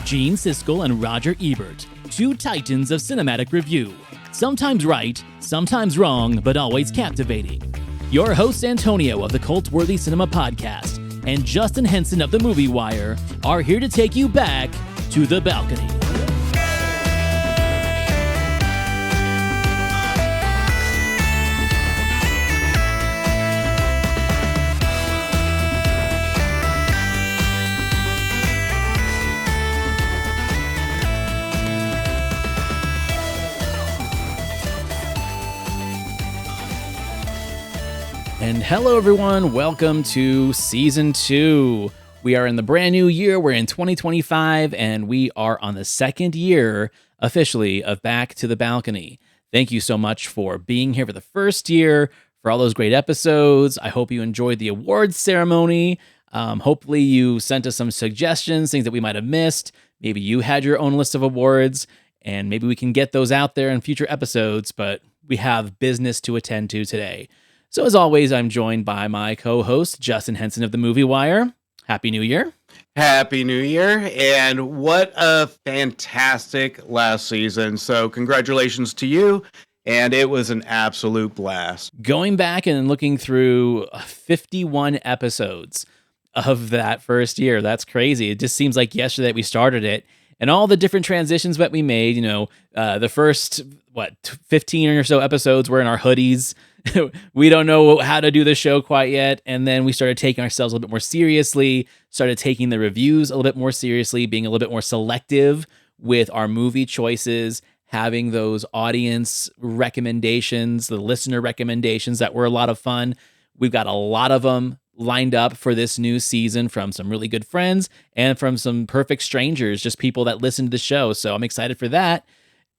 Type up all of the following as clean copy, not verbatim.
Gene Siskel and Roger Ebert, two titans of cinematic review. Sometimes right, sometimes wrong, but always captivating. Your hosts Antonio of the Cult-Worthy Cinema Podcast and Justin Henson of the Movie Wire are here to take you back to the balcony. And hello everyone, welcome to Season 2. We are in the brand new year, we're in 2025, and we are on the second year, officially, of Back to the Balcony. Thank you so much for being here for the first year, for all those great episodes. I hope you enjoyed the awards ceremony. Hopefully you sent us some suggestions, things that we might have missed. Maybe you had your own list of awards, and maybe we can get those out there in future episodes, but we have business to attend to today. So as always, I'm joined by my co-host, Justin Henson of the Movie Wire. Happy New Year. Happy New Year, and what a fantastic last season. So congratulations to you, and it was an absolute blast. Going back and looking through 51 episodes of that first year, that's crazy. It just seems like yesterday that we started it, and all the different transitions that we made, the first, 15 or so episodes were in our hoodies. We don't know how to do the show quite yet. And then we started taking ourselves a little bit more seriously, started taking the reviews a little bit more seriously, being a little bit more selective with our movie choices, having those audience recommendations, the listener recommendations that were a lot of fun. We've got a lot of them lined up for this new season from some really good friends and from some perfect strangers, just people that listen to the show. So I'm excited for that.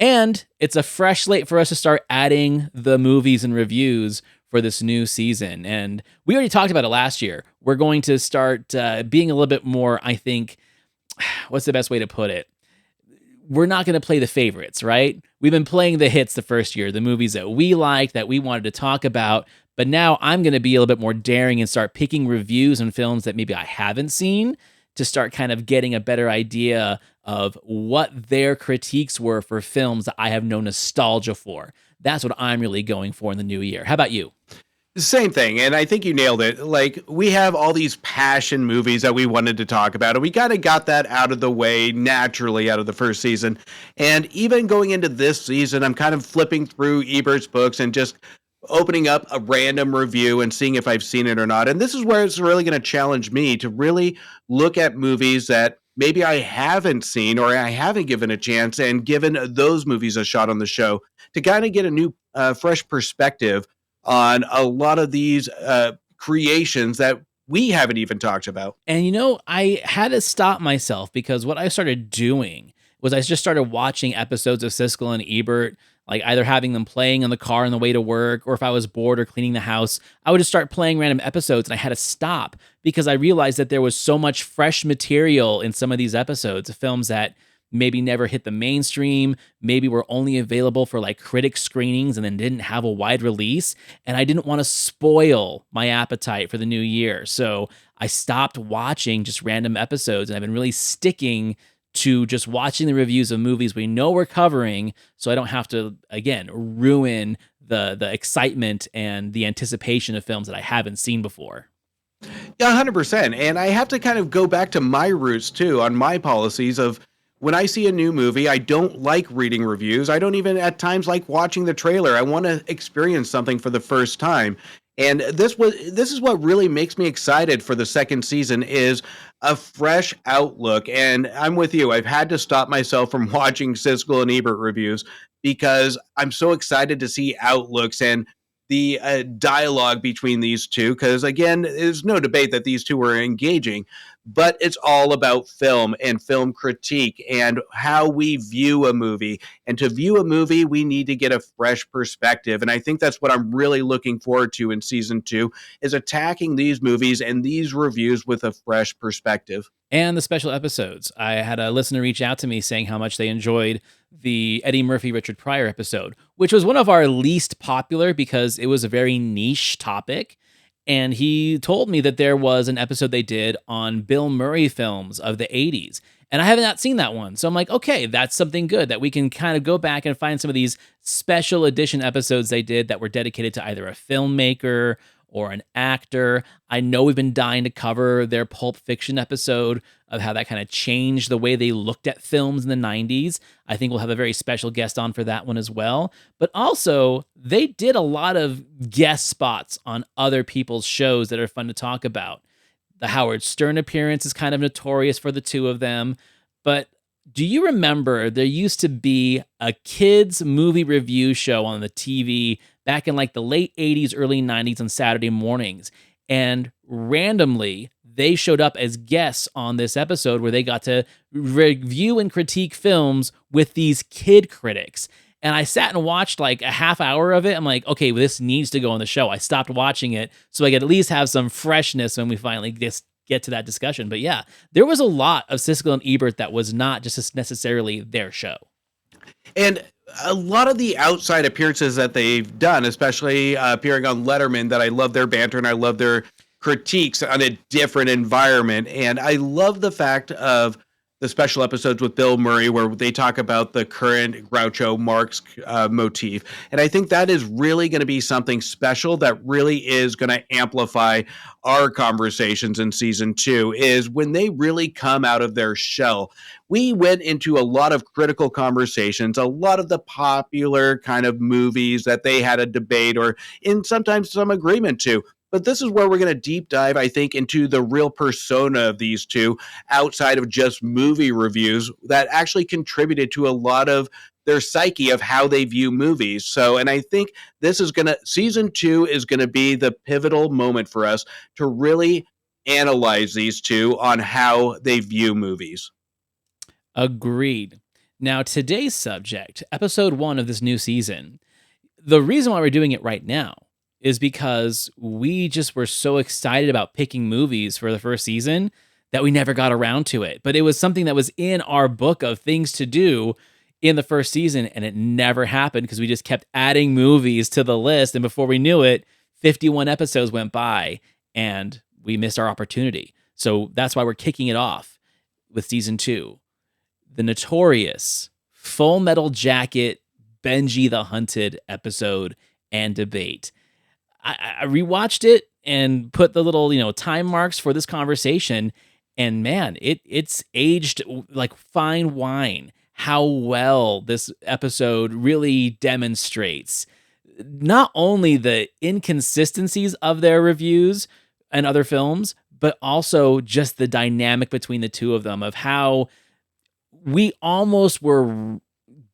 And it's a fresh slate for us to start adding the movies and reviews for this new season. And we already talked about it last year. We're going to start being a little bit more, I think, what's the best way to put it? We're not going to play the favorites, right? We've been playing the hits the first year, the movies that we liked, that we wanted to talk about. But now I'm going to be a little bit more daring and start picking reviews on films that maybe I haven't seen, to start kind of getting a better idea of what their critiques were for films that I have no nostalgia for. That's what I'm really going for in the new year. How about you? Same thing, and I think you nailed it. Like, we have all these passion movies that we wanted to talk about, and we kind of got that out of the way naturally out of the first season. And even going into this season, I'm kind of flipping through Ebert's books and just opening up a random review and seeing if I've seen it or not. And this is where it's really going to challenge me to really look at movies that maybe I haven't seen or I haven't given a chance, and given those movies a shot on the show to kind of get a new, fresh perspective on a lot of these creations that we haven't even talked about. And I had to stop myself, because what I started doing was I just started watching episodes of Siskel and Ebert, like either having them playing in the car on the way to work, or if I was bored or cleaning the house, I would just start playing random episodes, and I had to stop because I realized that there was so much fresh material in some of these episodes of films that maybe never hit the mainstream, maybe were only available for like critic screenings and then didn't have a wide release. And I didn't want to spoil my appetite for the new year. So I stopped watching just random episodes, and I've been really sticking to just watching the reviews of movies we know we're covering, so I don't have to, again, ruin the excitement and the anticipation of films that I haven't seen before. Yeah, 100%. And I have to kind of go back to my roots too on my policies of, when I see a new movie, I don't like reading reviews. I don't even at times like watching the trailer. I want to experience something for the first time. And this is what really makes me excited for the second season, is a fresh outlook. And I'm with you. I've had to stop myself from watching Siskel and Ebert reviews because I'm so excited to see outlooks and the dialogue between these two. Because again, there's no debate that these two were engaging, but it's all about film and film critique and how we view a movie. And to view a movie, we need to get a fresh perspective. And I think that's what I'm really looking forward to in season 2, is attacking these movies and these reviews with a fresh perspective. And the special episodes. I had a listener reach out to me saying how much they enjoyed the Eddie Murphy, Richard Pryor episode, which was one of our least popular because it was a very niche topic. And he told me that there was an episode they did on Bill Murray films of the 80s. And I have not seen that one. So I'm like, okay, that's something good that we can kind of go back and find some of these special edition episodes they did that were dedicated to either a filmmaker or an actor. I know we've been dying to cover their Pulp Fiction episode of how that kind of changed the way they looked at films in the 90s. I think we'll have a very special guest on for that one as well. But also, they did a lot of guest spots on other people's shows that are fun to talk about. The Howard Stern appearance is kind of notorious for the two of them. But do you remember there used to be a kids movie review show on the TV back in like the late 80s, early 90s on Saturday mornings? And randomly, they showed up as guests on this episode where they got to review and critique films with these kid critics. And I sat and watched like a half hour of it. I'm like, okay, well, this needs to go on the show. I stopped watching it so I could at least have some freshness when we finally get to that discussion. But yeah, there was a lot of Siskel and Ebert that was not just necessarily their show. And a lot of the outside appearances that they've done, especially appearing on Letterman, that I love their banter and I love their critiques on a different environment. And I love the fact of the special episodes with Bill Murray where they talk about the current Groucho Marx motif. And I think that is really going to be something special that really is going to amplify our conversations in season 2, is when they really come out of their shell. We went into a lot of critical conversations, a lot of the popular kind of movies that they had a debate or in sometimes some agreement to. But this is where we're going to deep dive, I think, into the real persona of these two outside of just movie reviews that actually contributed to a lot of their psyche of how they view movies. So, and I think season 2 is going to be the pivotal moment for us to really analyze these two on how they view movies. Agreed. Now, today's subject, episode 1 of this new season, the reason why we're doing it right now is because we just were so excited about picking movies for the first season that we never got around to it. But it was something that was in our book of things to do in the first season, and it never happened because we just kept adding movies to the list. And before we knew it, 51 episodes went by and we missed our opportunity. So that's why we're kicking it off with season 2. The notorious Full Metal Jacket, Benji the Hunted episode and debate. I rewatched it and put the little, time marks for this conversation. And man, it's aged like fine wine how well this episode really demonstrates not only the inconsistencies of their reviews and other films, but also just the dynamic between the two of them, of how we almost were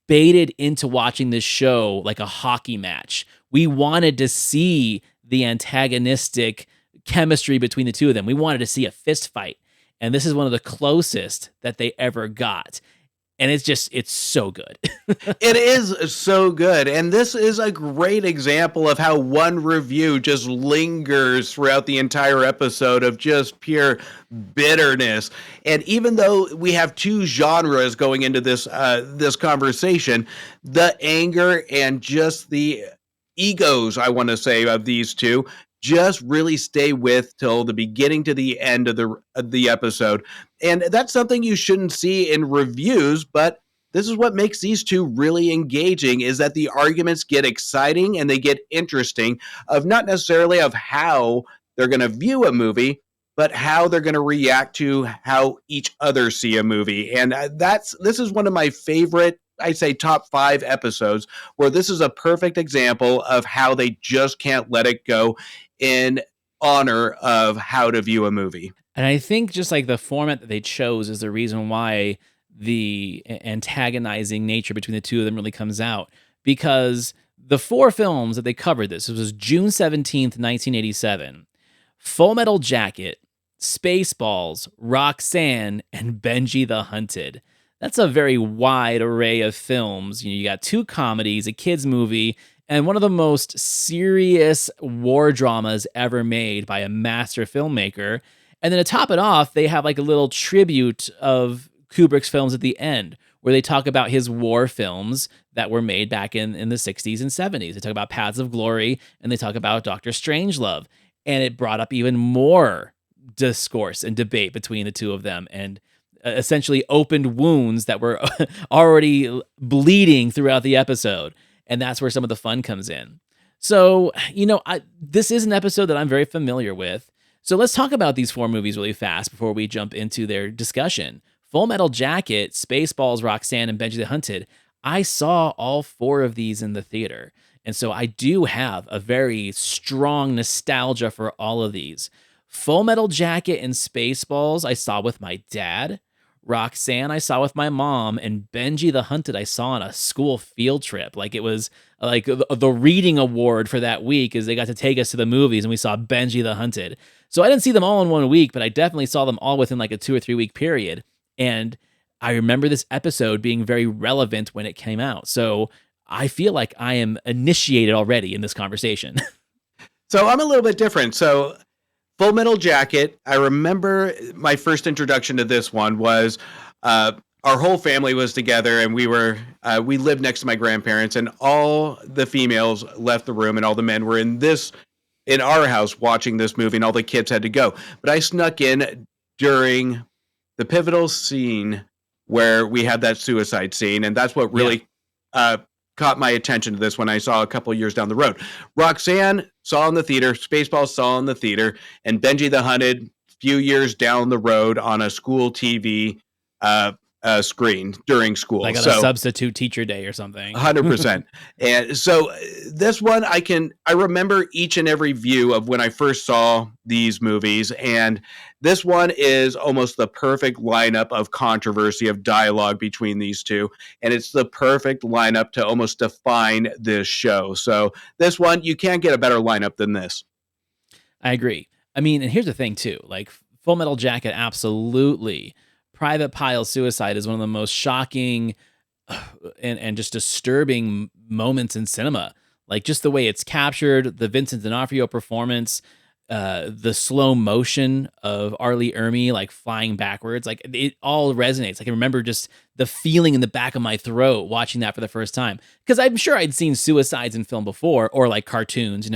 baited into watching this show like a hockey match. We wanted to see the antagonistic chemistry between the two of them. We wanted to see a fist fight. And this is one of the closest that they ever got. And it's so good. It is so good. And this is a great example of how one review just lingers throughout the entire episode of just pure bitterness. And even though we have two genres going into this conversation, the anger and just the egos, I want to say, of these two just really stay with till the beginning to the end of the episode. And that's something you shouldn't see in reviews, but this is what makes these two really engaging, is that the arguments get exciting and they get interesting, of not necessarily of how they're going to view a movie, but how they're going to react to how each other see a movie. And this is one of my favorite, I'd say, top 5 episodes, where this is a perfect example of how they just can't let it go in honor of how to view a movie. And I think just like the format that they chose is the reason why the antagonizing nature between the two of them really comes out. Because the 4 films that they covered this was June 17th, 1987, Full Metal Jacket, Spaceballs, Roxanne, and Benji the Hunted. That's a very wide array of films. You got 2 comedies, a kids movie, and one of the most serious war dramas ever made by a master filmmaker. And then to top it off, they have like a little tribute of Kubrick's films at the end, where they talk about his war films that were made back in the 60s and 70s. They talk about Paths of Glory, and they talk about Dr. Strangelove. And it brought up even more discourse and debate between the two of them. And essentially opened wounds that were already bleeding throughout the episode. And that's where some of the fun comes in. So, this is an episode that I'm very familiar with. So let's talk about these four movies really fast before we jump into their discussion. Full Metal Jacket, Spaceballs, Roxanne, and Benji the Hunted. I saw all four of these in the theater. And so I do have a very strong nostalgia for all of these. Full Metal Jacket and Spaceballs I saw with my dad. Roxanne I saw with my mom, and Benji the Hunted I saw on a school field trip. Like, it was like the reading award for that week, is they got to take us to the movies and we saw Benji the Hunted. So I didn't see them all in one week, but I definitely saw them all within like a 2 or 3 week period. And I remember this episode being very relevant when it came out. So I feel like I am initiated already in this conversation. So I'm a little bit different. So Full Metal Jacket, I remember my first introduction to this one was our whole family was together, and we lived next to my grandparents, and all the females left the room and all the men were in our house watching this movie, and all the kids had to go. But I snuck in during the pivotal scene where we had that suicide scene, and that's what really caught my attention to this when I saw a couple years down the road. Roxanne saw in the theater, Spaceballs saw in the theater, and Benji the Hunted few years down the road on a school TV screen during school. Like on a substitute teacher day or something. 100%. And so this one, I remember each and every view of when I first saw these movies. And this one is almost the perfect lineup of controversy, of dialogue between these two. And it's the perfect lineup to almost define this show. So this one, you can't get a better lineup than this. I agree. I mean, and here's the thing too, like Full Metal Jacket, absolutely. Private Pile's suicide is one of the most shocking and just disturbing moments in cinema. Like, just the way it's captured, the Vincent D'Onofrio performance, the slow motion of Arlie Ermy like flying backwards, like it all resonates. I can remember just the feeling in the back of my throat watching that for the first time, because I'm sure I'd seen suicides in film before, or like cartoons,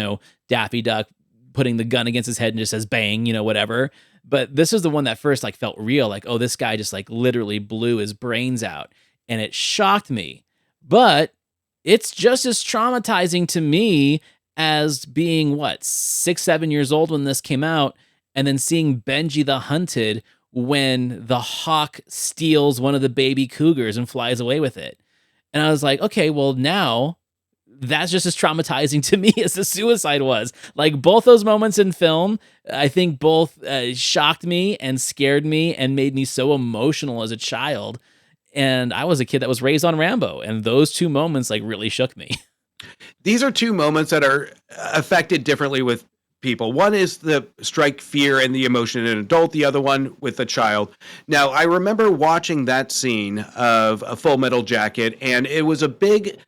Daffy Duck putting the gun against his head and just says bang, whatever. But this is the one that first like felt real, like, oh, this guy just like literally blew his brains out, and it shocked me. But it's just as traumatizing to me as being 6, 7 years old when this came out, and then seeing Benji the Hunted when the hawk steals one of the baby cougars and flies away with it. And I was like, okay, well, now that's just as traumatizing to me as the suicide was. Like, both those moments in film, I think both shocked me and scared me and made me so emotional as a child. And I was a kid that was raised on Rambo, and those two moments like really shook me. These are two moments that are affected differently with people. One is the strike fear and the emotion in an adult, the other one with a child. Now, I remember watching that scene of a Full Metal Jacket, and it was a big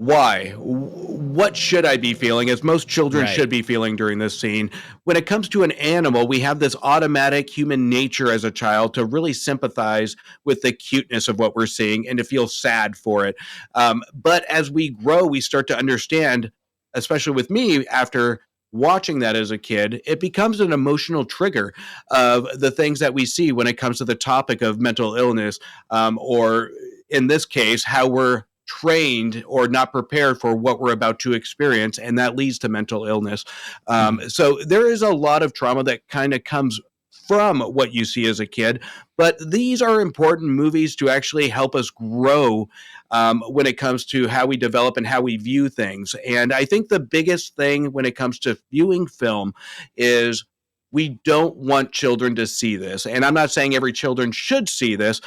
why? What should I be feeling, as most children should be feeling during this scene? When it comes to an animal, we have this automatic human nature as a child to really sympathize with the cuteness of what we're seeing and to feel sad for it. But as we grow, we start to understand, especially with me, after watching that as a kid, it becomes an emotional trigger of the things that we see when it comes to the topic of mental illness, or in this case, how we're trained or not prepared for what we're about to experience, and that leads to mental illness. So there is a lot of trauma that kind of comes from what you see as a kid, but these are important movies to actually help us grow when it comes to how we develop and how we view things. And I think the biggest thing when it comes to viewing film is we don't want children to see this. And I'm not saying every children should see this,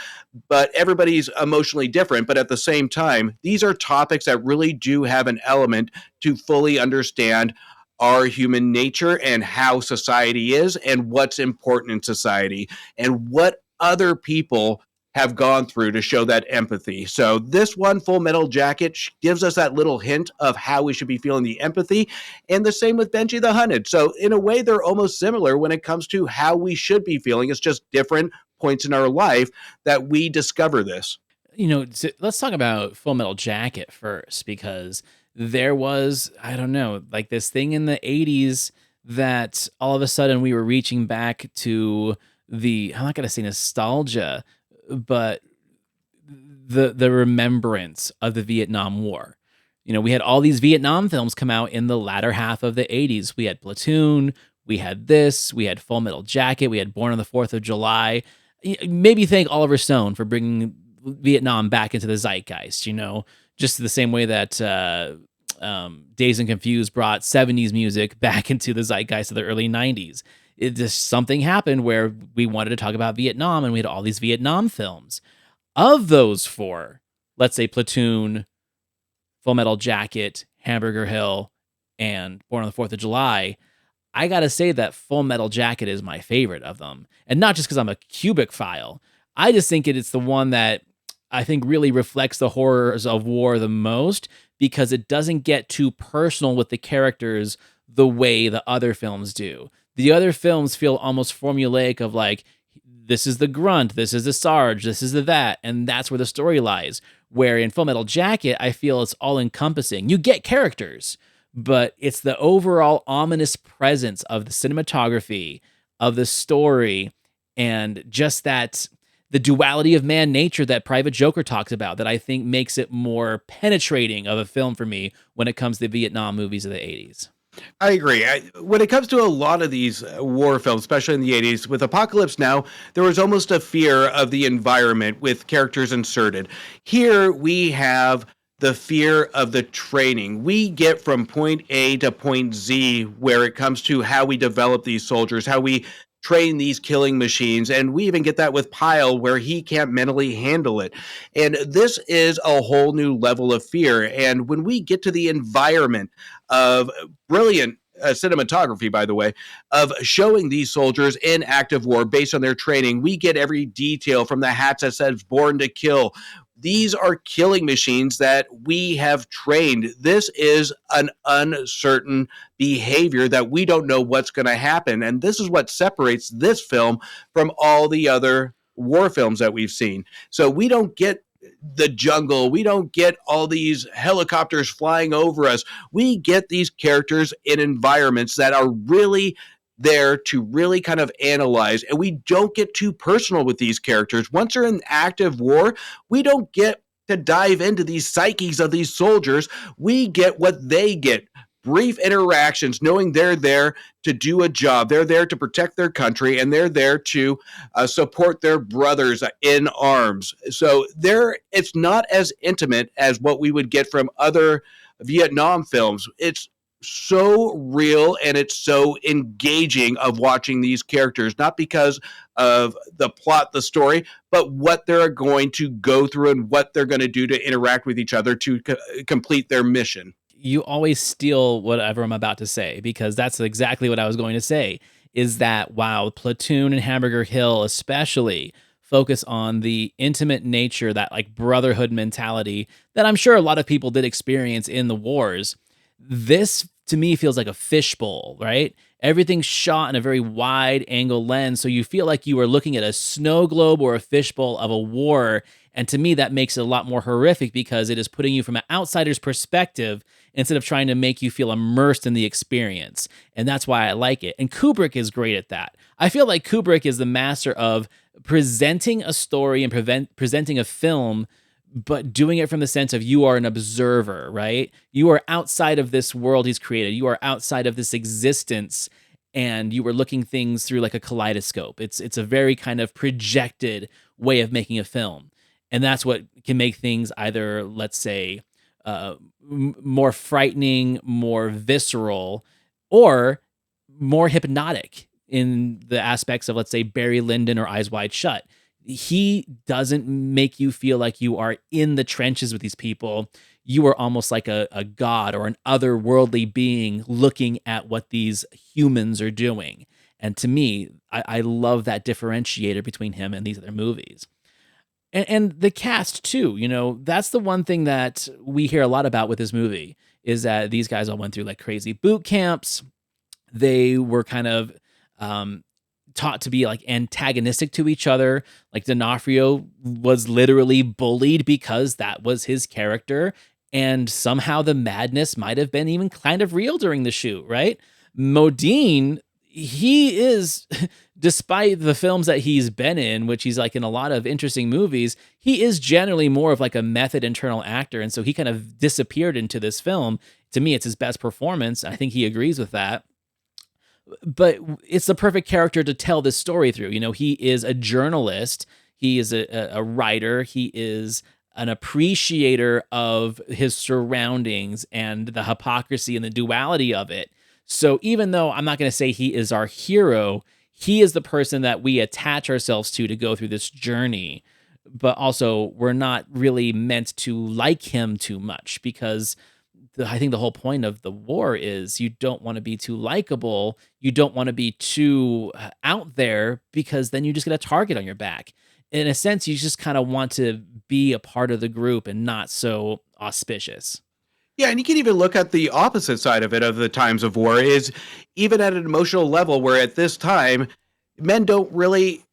but everybody's emotionally different. But at the same time, these are topics that really do have an element to fully understand our human nature and how society is and what's important in society and what other people have gone through to show that empathy. So this one, Full Metal Jacket, gives us that little hint of how we should be feeling the empathy, and the same with Benji the Hunted. So in a way, they're almost similar when it comes to how we should be feeling. It's just different points in our life that we discover this. Let's talk about Full Metal Jacket first, because there was, I don't know, like this thing in the 80s that all of a sudden we were reaching back to I'm not gonna say nostalgia, but the remembrance of the Vietnam War. You know, we had all these Vietnam films come out in the latter half of the 80s. We had Platoon, we had this, we had Full Metal Jacket, we had Born on the 4th of July. Maybe thank Oliver Stone for bringing Vietnam back into the zeitgeist, you know, just the same way that Dazed and Confused brought 70s music back into the zeitgeist of the early 90s. It just something happened where we wanted to talk about Vietnam and we had all these Vietnam films. Of those four, let's say Platoon, Full Metal Jacket, Hamburger Hill, and Born on the 4th of July, I gotta say that Full Metal Jacket is my favorite of them. And not just because I'm a Kubrick file. I just think it's the one that I think really reflects the horrors of war the most because it doesn't get too personal with the characters the way the other films do. The other films feel almost formulaic of like, this is the grunt, this is the Sarge, this is the that, and that's where the story lies. Where in Full Metal Jacket, I feel it's all encompassing. You get characters, but it's the overall ominous presence of the cinematography, of the story, and just that the duality of man nature that Private Joker talks about that I think makes it more penetrating of a film for me when it comes to the Vietnam movies of the 80s. I agree. When it comes to a lot of these war films, especially in the 80s, with Apocalypse Now, there was almost a fear of the environment with characters inserted. Here we have the fear of the training. We get from point A to point Z where it comes to how we develop these soldiers, how we train these killing machines. And we even get that with Pyle where he can't mentally handle it. And this is a whole new level of fear. And when we get to the environment of brilliant cinematography, by the way, of showing these soldiers in active war based on their training, we get every detail from the hats that says "Born to Kill." These are killing machines that we have trained. This is an uncertain behavior that we don't know what's going to happen. And this is what separates this film from all the other war films that we've seen. So we don't get the jungle. We don't get all these helicopters flying over us. We get these characters in environments that are really there to really kind of analyze, and we don't get too personal with these characters. Once they're in active war, we don't get to dive into these psyches of these soldiers. We get what they get. Brief interactions, knowing they're there to do a job. They're there to protect their country, and they're there to support their brothers in arms. So it's not as intimate as what we would get from other Vietnam films. It's so real and it's so engaging of watching these characters, not because of the plot, the story, but what they're going to go through and what they're going to do to interact with each other to complete their mission. You always steal whatever I'm about to say because that's exactly what I was going to say is that while Platoon and Hamburger Hill especially focus on the intimate nature, that like brotherhood mentality that I'm sure a lot of people did experience in the wars, this to me feels like a fishbowl, right? Everything's shot in a very wide angle lens, so you feel like you are looking at a snow globe or a fishbowl of a war. And to me, that makes it a lot more horrific because it is putting you from an outsider's perspective instead of trying to make you feel immersed in the experience. And that's why I like it. And Kubrick is great at that. I feel like Kubrick is the master of presenting a story and presenting a film, but doing it from the sense of you are an observer, right? You are outside of this world he's created. You are outside of this existence, and you are looking things through like a kaleidoscope. It's a very kind of projected way of making a film. And that's what can make things either, let's say, more frightening, more visceral, or more hypnotic in the aspects of, let's say, Barry Lyndon or Eyes Wide Shut. He doesn't make you feel like you are in the trenches with these people. You are almost like a god or an otherworldly being looking at what these humans are doing. And to me, I love that differentiator between him and these other movies. And the cast too, you know, that's the one thing that we hear a lot about with this movie is that these guys all went through like crazy boot camps. They were kind of taught to be like antagonistic to each other. Like D'Onofrio was literally bullied because that was his character. And somehow the madness might have been even kind of real during the shoot, right? Modine, he is, despite the films that he's been in, which he's like in a lot of interesting movies, he is generally more of like a method internal actor. And so he kind of disappeared into this film. To me, it's his best performance. I think he agrees with that. But it's the perfect character to tell this story through. You know, he is a journalist, he is a writer, he is an appreciator of his surroundings and the hypocrisy and the duality of it. So even though I'm not going to say he is our hero, he is the person that we attach ourselves to go through this journey. But also, we're not really meant to like him too much, because I think the whole point of the war is you don't want to be too likable. You don't want to be too out there, because then you just get a target on your back. In a sense, you just kind of want to be a part of the group and not so auspicious. Yeah, and you can even look at the opposite side of it, of the times of war, is even at an emotional level, where at this time, men don't really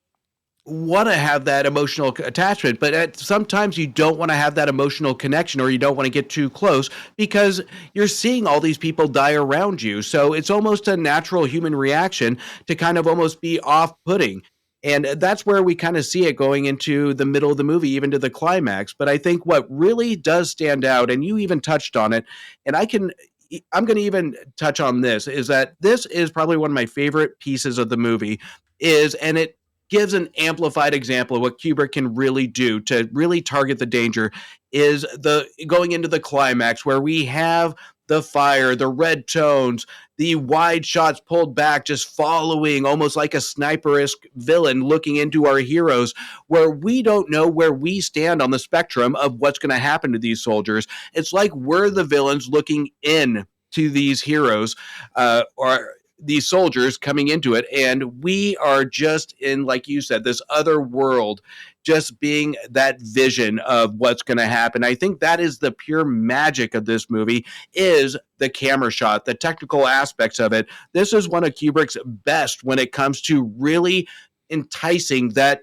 want to have that emotional attachment, but sometimes you don't want to have that emotional connection, or you don't want to get too close, because you're seeing all these people die around you. So it's almost a natural human reaction to kind of almost be off-putting. And that's where we kind of see it going into the middle of the movie, even to the climax. But I think what really does stand out, and you even touched on it, and I'm going to even touch on this, is that this is probably one of my favorite pieces of the movie, and it gives an amplified example of what Kubrick can really do to really target the danger, is the going into the climax, where we have the fire, the red tones, the wide shots pulled back, just following almost like a sniper-esque villain looking into our heroes, where we don't know where we stand on the spectrum of what's going to happen to these soldiers. It's like we're the villains looking in to these heroes, or these soldiers coming into it, and we are just in, like you said, this other world, just being that vision of what's going to happen. I think that is the pure magic of this movie, is the camera shot, the technical aspects of it. This is one of Kubrick's best when it comes to really enticing that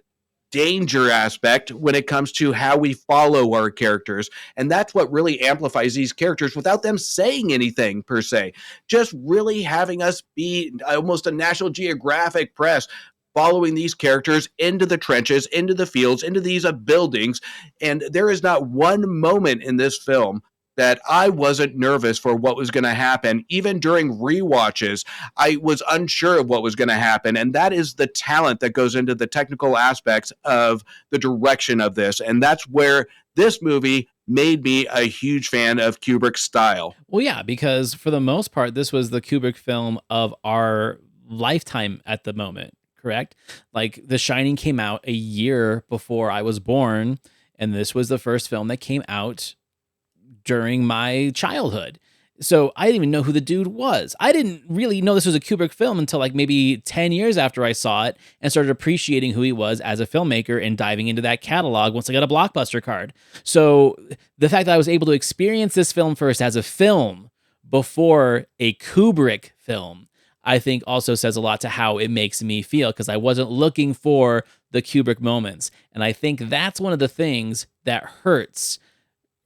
danger aspect when it comes to how we follow our characters. And that's what really amplifies these characters without them saying anything per se. Just really having us be almost a National Geographic press, following these characters into the trenches, into the fields, into these buildings. And there is not one moment in this film that I wasn't nervous for what was going to happen. Even during rewatches, I was unsure of what was going to happen. And that is the talent that goes into the technical aspects of the direction of this. And that's where this movie made me a huge fan of Kubrick's style. Well, yeah, because for the most part, this was the Kubrick film of our lifetime at the moment, correct? Like, The Shining came out a year before I was born, and this was the first film that came out during my childhood. So I didn't even know who the dude was. I didn't really know this was a Kubrick film until like maybe 10 years after I saw it and started appreciating who he was as a filmmaker and diving into that catalog once I got a Blockbuster card. So the fact that I was able to experience this film first as a film before a Kubrick film, I think also says a lot to how it makes me feel, because I wasn't looking for the Kubrick moments. And I think that's one of the things that hurts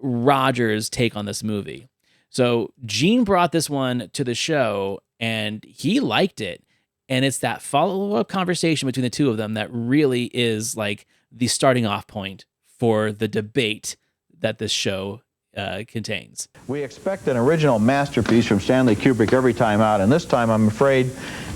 Roger's take on this movie. So Gene brought this one to the show and he liked it. And it's that follow-up conversation between the two of them that really is like the starting off point for the debate that this show contains. We expect an original masterpiece from Stanley Kubrick every time out, and this time I'm afraid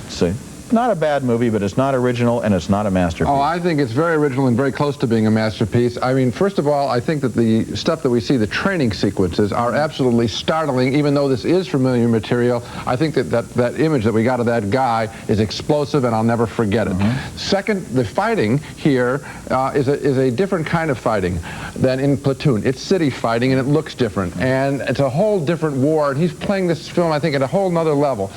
it's not a bad movie, but it's not original and it's not a masterpiece. Oh, I think it's very original and very close to being a masterpiece. I mean, first of all, I think that the stuff that we see, the training sequences, are absolutely startling. Even though this is familiar material, I think that image that we got of that guy is explosive, and I'll never forget it. Second, the fighting here is a different kind of fighting than in Platoon. It's city fighting, and it looks different, and it's a whole different war, and he's playing this film, I think, at a whole nother level.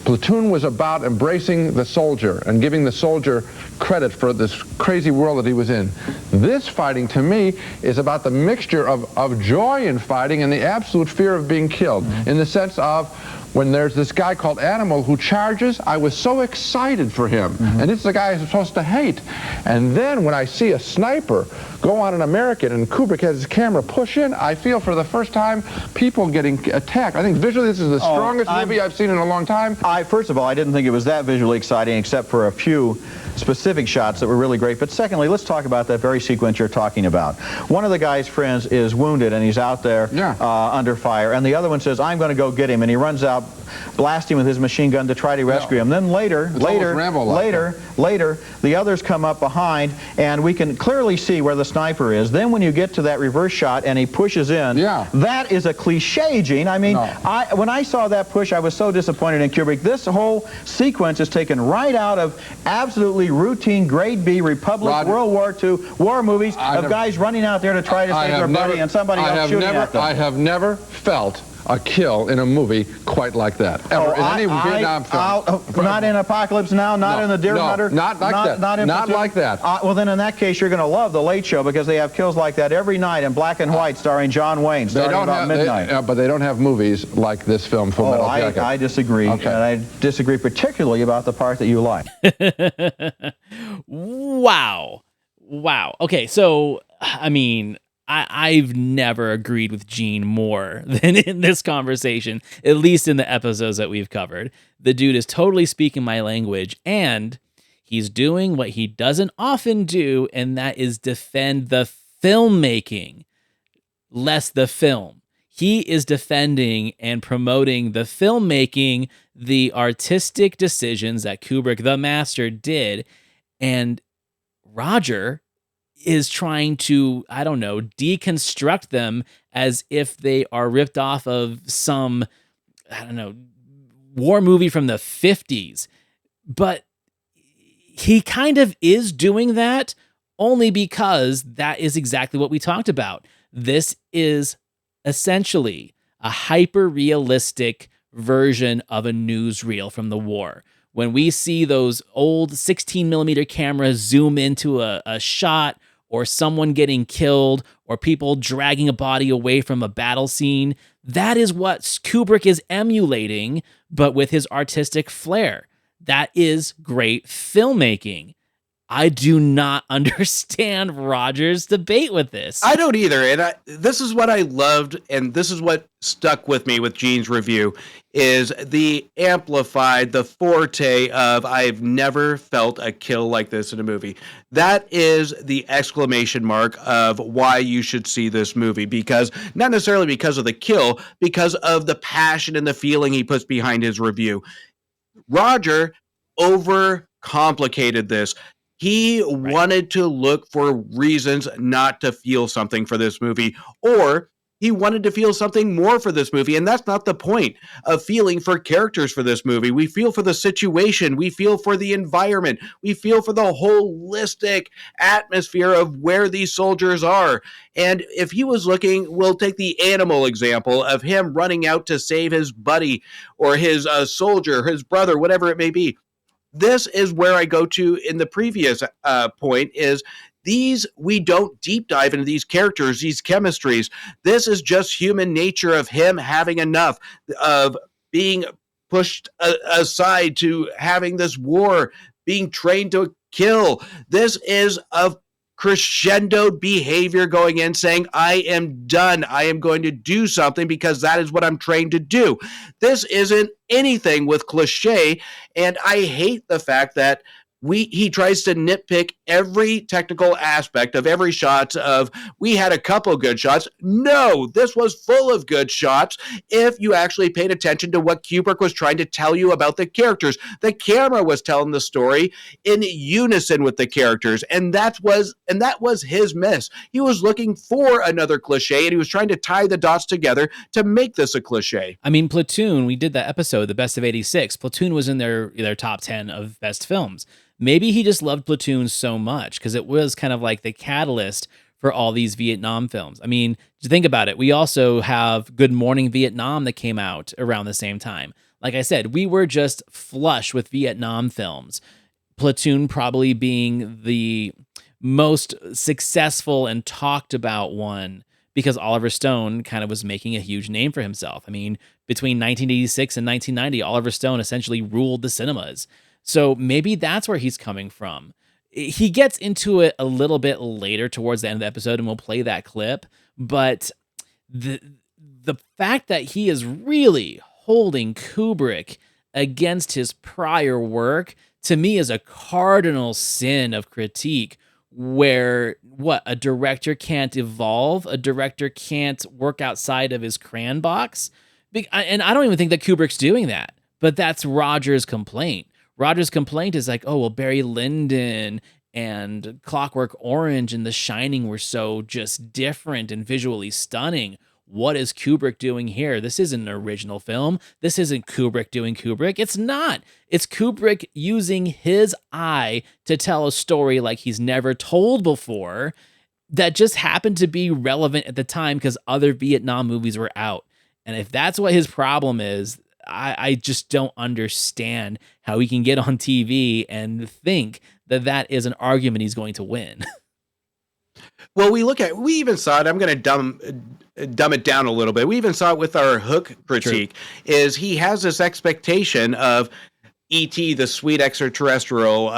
Platoon was about embracing the soldier and giving the soldier credit for this crazy world that he was in. This fighting, to me, is about the mixture of joy in fighting and the absolute fear of being killed, in the sense of when there's this guy called Animal who charges, I was so excited for him. And it's the guy I'm supposed to hate. And then when I see a sniper go on an American and Kubrick has his camera push in, I feel for the first time people getting attacked. I think visually this is the strongest movie I've seen in a long time. First of all, I didn't think it was that visually exciting except for a few specific shots that were really great. But secondly, let's talk about that very sequence you're talking about. One of the guy's friends is wounded and he's out there under fire, and the other one says, I'm going to go get him, and he runs out blasting with his machine gun to try to rescue him. Then later, the others come up behind, and we can clearly see where the sniper is. Then when you get to that reverse shot and he pushes in, that is a cliche, Gene. I mean, when I saw that push, I was so disappointed in Kubrick. This whole sequence is taken right out of absolutely routine grade B Republic World War II war movies of guys running out there to try to save their buddy and somebody else shooting at them. I have never felt a kill in a movie quite like that, ever, in any Vietnam film. Not in Apocalypse Now, not in The Deer Hunter. Not like that. Not like that. Well, then in that case, you're going to love The Late Show, because they have kills like that every night in black and white, starring John Wayne, starting about midnight. But they don't have movies like this film, Full Metal Jacket. I disagree. Okay. And I disagree particularly about the part that you like. Wow. Okay, so, I mean, I've never agreed with Gene more than in this conversation, at least in the episodes that we've covered. The dude is totally speaking my language, and he's doing what he doesn't often do, and that is defend the filmmaking, less the film. He is defending and promoting the filmmaking, the artistic decisions that Kubrick, the master, did, and Roger is trying to, I don't know, deconstruct them as if they are ripped off of some, I don't know, war movie from the 50s. But he kind of is doing that only because that is exactly what we talked about. This is essentially a hyper-realistic version of a newsreel from the war. When we see those old 16mm cameras zoom into a shot, or someone getting killed, or people dragging a body away from a battle scene, that is what Kubrick is emulating, but with his artistic flair. That is great filmmaking. I do not understand Roger's debate with this. I don't either. And this is what I loved, and this is what stuck with me with Gene's review, is the amplified, the forte of I've never felt a kill like this in a movie. That is the exclamation mark of why you should see this movie, because not necessarily because of the kill, because of the passion and the feeling he puts behind his review. Roger overcomplicated this. He wanted to look for reasons not to feel something for this movie, or he wanted to feel something more for this movie, and that's not the point of feeling for characters for this movie. We feel for the situation, we feel for the environment, we feel for the holistic atmosphere of where these soldiers are. And if he was looking, we'll take the Animal example of him running out to save his buddy or his soldier, his brother, whatever it may be. This is where I go to in the previous point is we don't deep dive into these characters, these chemistries. This is just human nature of him having enough, of being pushed aside to having this war, being trained to kill. This is a crescendoed behavior going in saying, I am done. I am going to do something because that is what I'm trained to do. This isn't anything with cliche, and I hate the fact that he tries to nitpick every technical aspect of every shot of, we had a couple good shots. No, this was full of good shots if you actually paid attention to what Kubrick was trying to tell you about the characters. The camera was telling the story in unison with the characters, and that was his miss. He was looking for another cliche, and he was trying to tie the dots together to make this a cliche. I mean, Platoon, we did that episode, the best of 86. Platoon was in their top 10 of best films. Maybe he just loved Platoon so much because it was kind of like the catalyst for all these Vietnam films. I mean, to think about it, we also have Good Morning Vietnam that came out around the same time. Like I said, we were just flush with Vietnam films. Platoon probably being the most successful and talked about one because Oliver Stone kind of was making a huge name for himself. I mean, between 1986 and 1990, Oliver Stone essentially ruled the cinemas. So maybe that's where he's coming from. He gets into it a little bit later towards the end of the episode, and we'll play that clip. But the fact that he is really holding Kubrick against his prior work, to me, is a cardinal sin of critique, where a director can't evolve, a director can't work outside of his crayon box. And I don't even think that Kubrick's doing that, but that's Roger's complaint. Roger's complaint is like, oh, well, Barry Lyndon and Clockwork Orange and The Shining were so just different and visually stunning. What is Kubrick doing here? This isn't an original film. This isn't Kubrick doing Kubrick. It's not. It's Kubrick using his eye to tell a story like he's never told before, that just happened to be relevant at the time because other Vietnam movies were out. And if that's what his problem is, I just don't understand how he can get on TV and think that that is an argument he's going to win. Well, we even saw it. I'm going to dumb it down a little bit. We even saw it with our Hook critique. True. Is he has this expectation of E.T., the sweet extraterrestrial,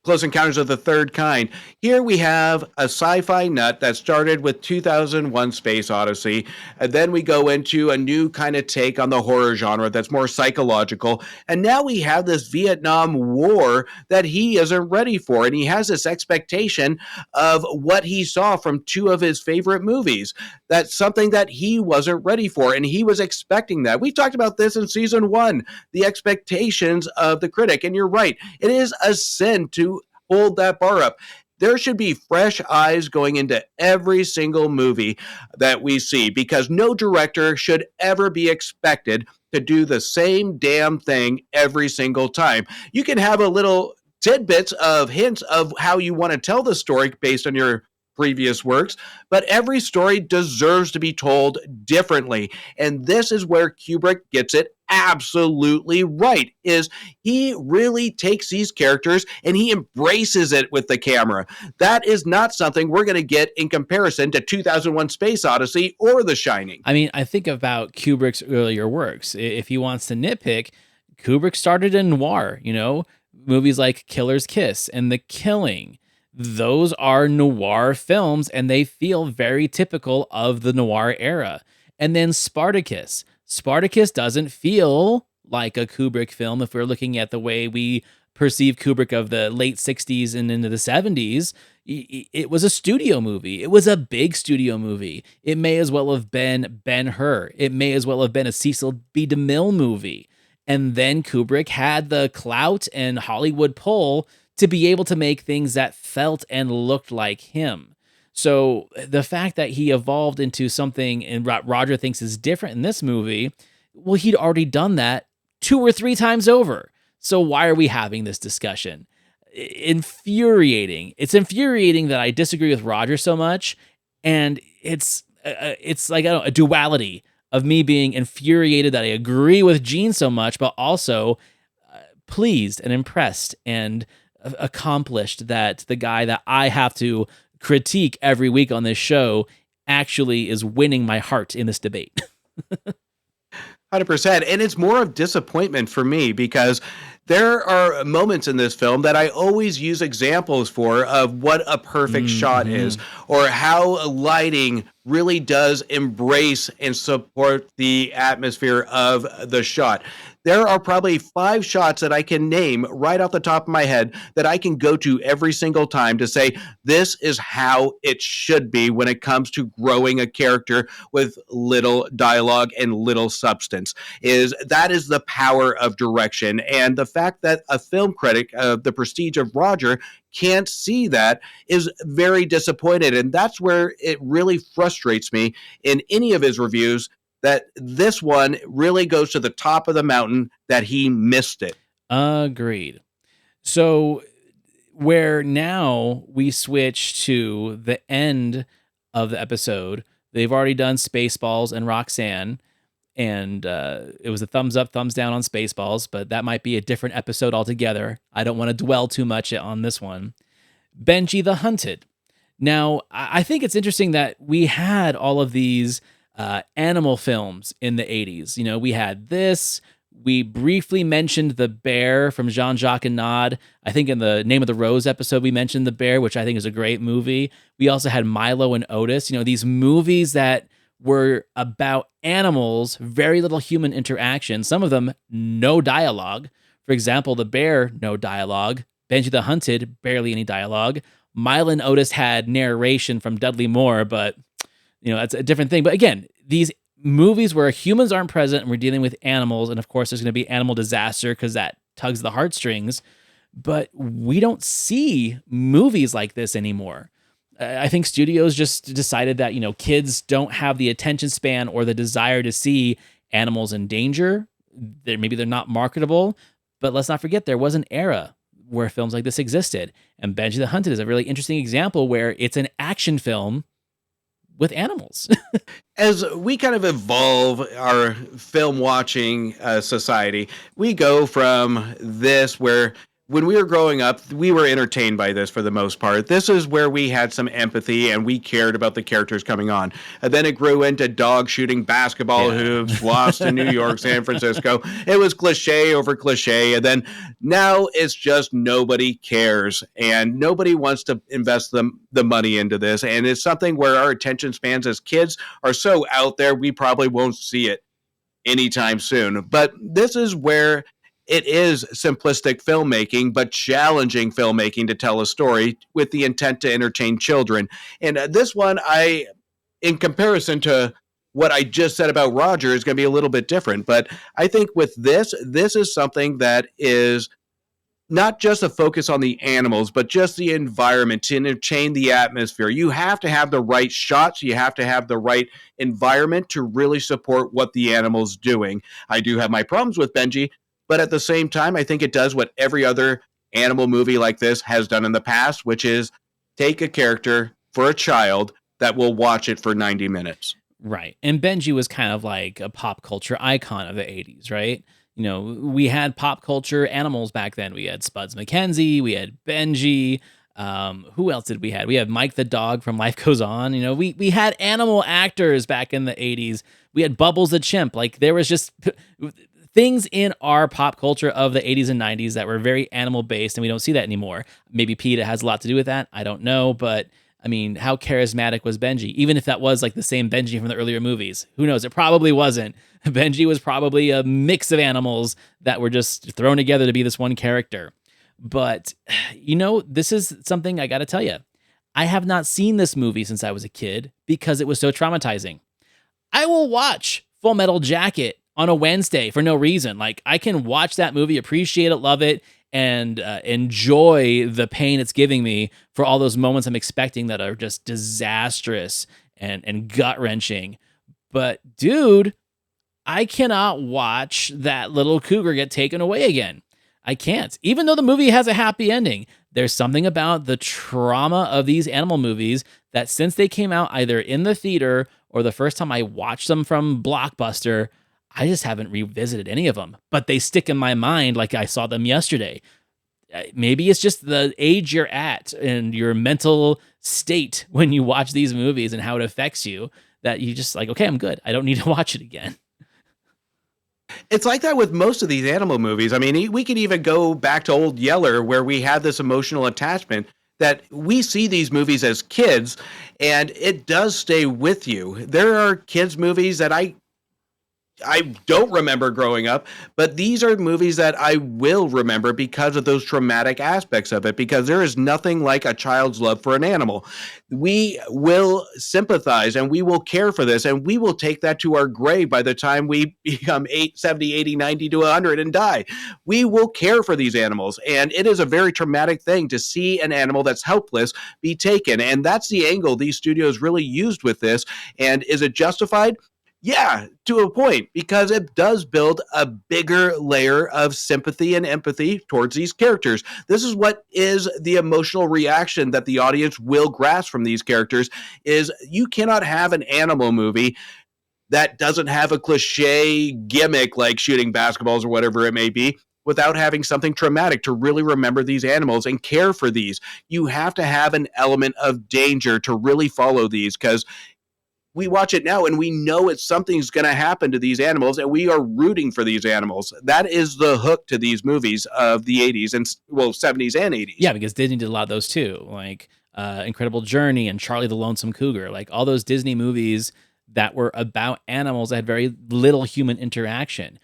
Close Encounters of the Third Kind. Here we have a sci-fi nut that started with 2001 Space Odyssey, and then we go into a new kind of take on the horror genre that's more psychological, and now we have this Vietnam War that he isn't ready for, and he has this expectation of what he saw from two of his favorite movies. That's something that he wasn't ready for, and he was expecting that. We talked about this in season 1, the expectations of the critic, and you're right. It is a sin to hold that bar up. There should be fresh eyes going into every single movie that we see, because no director should ever be expected to do the same damn thing every single time. You can have a little tidbits of hints of how you want to tell the story based on your previous works, but every story deserves to be told differently. And this is where Kubrick gets it absolutely right, is he really takes these characters and he embraces it with the camera. That is not something we're going to get in comparison to 2001 Space Odyssey or The Shining. I mean, I think about Kubrick's earlier works. If he wants to nitpick, Kubrick started in noir, movies like Killer's Kiss and The Killing. Those are noir films, and they feel very typical of the noir era. And then Spartacus. Spartacus doesn't feel like a Kubrick film if we're looking at the way we perceive Kubrick of the late 60s and into the 70s. It was a studio movie. It was a big studio movie. It may as well have been Ben-Hur. It may as well have been a Cecil B. DeMille movie. And then Kubrick had the clout and Hollywood pull to be able to make things that felt and looked like him. So the fact that he evolved into something and Roger thinks is different in this movie, well, he'd already done that 2 or 3 times over. So why are we having this discussion? Infuriating. It's infuriating that I disagree with Roger so much, and it's like, I don't know, a duality of me being infuriated that I agree with Gene so much, but also pleased and impressed and accomplished that the guy that I have to critique every week on this show actually is winning my heart in this debate. 100%. And it's more of disappointment for me, because there are moments in this film that I always use examples for of what a perfect shot is, or how lighting really does embrace and support the atmosphere of the shot. There are probably 5 shots that I can name right off the top of my head that I can go to every single time to say, this is how it should be when it comes to growing a character with little dialogue and little substance. That is the power of direction. And the fact that a film critic of the prestige of Roger can't see that is very disappointed. And that's where it really frustrates me in any of his reviews, that this one really goes to the top of the mountain, that he missed it. Agreed. So where now we switch to the end of the episode, they've already done Spaceballs and Roxanne, and it was a thumbs up, thumbs down on Spaceballs, but that might be a different episode altogether. I don't want to dwell too much on this one. Benji the Hunted. Now, I think it's interesting that we had all of these animal films in the 80s. You know, we had this. We briefly mentioned The Bear from Jean-Jacques Annaud. I think in the Name of the Rose episode, we mentioned The Bear, which I think is a great movie. We also had Milo and Otis. You know, these movies that were about animals, very little human interaction. Some of them, no dialogue. For example, The Bear, no dialogue. Benji the Hunted, barely any dialogue. Milo and Otis had narration from Dudley Moore, but you know, that's a different thing. But again, these movies where humans aren't present and we're dealing with animals, and of course there's going to be animal disaster because that tugs the heartstrings, but we don't see movies like this anymore. I think studios just decided that, you know, kids don't have the attention span or the desire to see animals in danger. Maybe they're not marketable, but let's not forget there was an era where films like this existed. And Benji the Hunted is a really interesting example where it's an action film with animals. As we kind of evolve our film watching society, we go from this where when we were growing up, we were entertained by this for the most part. This is where we had some empathy and we cared about the characters coming on. And then it grew into dog shooting basketball hoops, Lost in New York, San Francisco. It was cliche over cliche. And then now it's just nobody cares and nobody wants to invest the money into this. And it's something where our attention spans as kids are so out there, we probably won't see it anytime soon. But this is where it is simplistic filmmaking, but challenging filmmaking to tell a story with the intent to entertain children. And this one, in comparison to what I just said about Roger, is going to be a little bit different. But I think with this is something that is not just a focus on the animals, but just the environment to entertain the atmosphere. You have to have the right shots. You have to have the right environment to really support what the animal's doing. I do have my problems with Benji, but at the same time, I think it does what every other animal movie like this has done in the past, which is take a character for a child that will watch it for 90 minutes. Right. And Benji was kind of like a pop culture icon of the 80s, right? You know, we had pop culture animals back then. We had Spuds MacKenzie, we had Benji. Who else did we have? We had Mike the dog from Life Goes On. You know, we had animal actors back in the 80s. We had Bubbles the chimp. Like there was just things in our pop culture of the 80s and 90s that were very animal based, and we don't see that anymore. Maybe PETA has a lot to do with that. I don't know, but I mean, how charismatic was Benji? Even if that was like the same Benji from the earlier movies, who knows? It probably wasn't. Benji was probably a mix of animals that were just thrown together to be this one character. But, you know, this is something I got to tell you. I have not seen this movie since I was a kid because it was so traumatizing. I will watch Full Metal Jacket on a Wednesday for no reason. Like, I can watch that movie, appreciate it, love it, and enjoy the pain it's giving me for all those moments I'm expecting that are just disastrous and gut-wrenching. But, dude, I cannot watch that little cougar get taken away again. I can't. Even though the movie has a happy ending, there's something about the trauma of these animal movies that since they came out either in the theater or the first time I watched them from Blockbuster, I just haven't revisited any of them, but they stick in my mind like I saw them yesterday. Maybe it's just the age you're at and your mental state when you watch these movies and how it affects you that you just like, okay, I'm good. I don't need to watch it again. It's like that with most of these animal movies. I mean, we could even go back to Old Yeller where we had this emotional attachment that we see these movies as kids and it does stay with you. There are kids movies that I don't remember growing up, but these are movies that I will remember because of those traumatic aspects of it, because there is nothing like a child's love for an animal. We will sympathize and we will care for this, and we will take that to our grave by the time we become 70, 80, 90 to 100 and die. We will care for these animals, and it is a very traumatic thing to see an animal that's helpless be taken, and that's the angle these studios really used with this. And is it justified? Yeah, to a point, because it does build a bigger layer of sympathy and empathy towards these characters. This is what is the emotional reaction that the audience will grasp from these characters, is you cannot have an animal movie that doesn't have a cliche gimmick like shooting basketballs or whatever it may be. without having something traumatic to really remember these animals and care for these. You have to have an element of danger to really follow these, because we watch it now and we know it's something's going to happen to these animals, and we are rooting for these animals. That is the hook to these movies of the 80s and 70s and 80s. Yeah, because Disney did a lot of those too, like Incredible Journey and Charlie the Lonesome Cougar, like all those Disney movies that were about animals that had very little human interaction.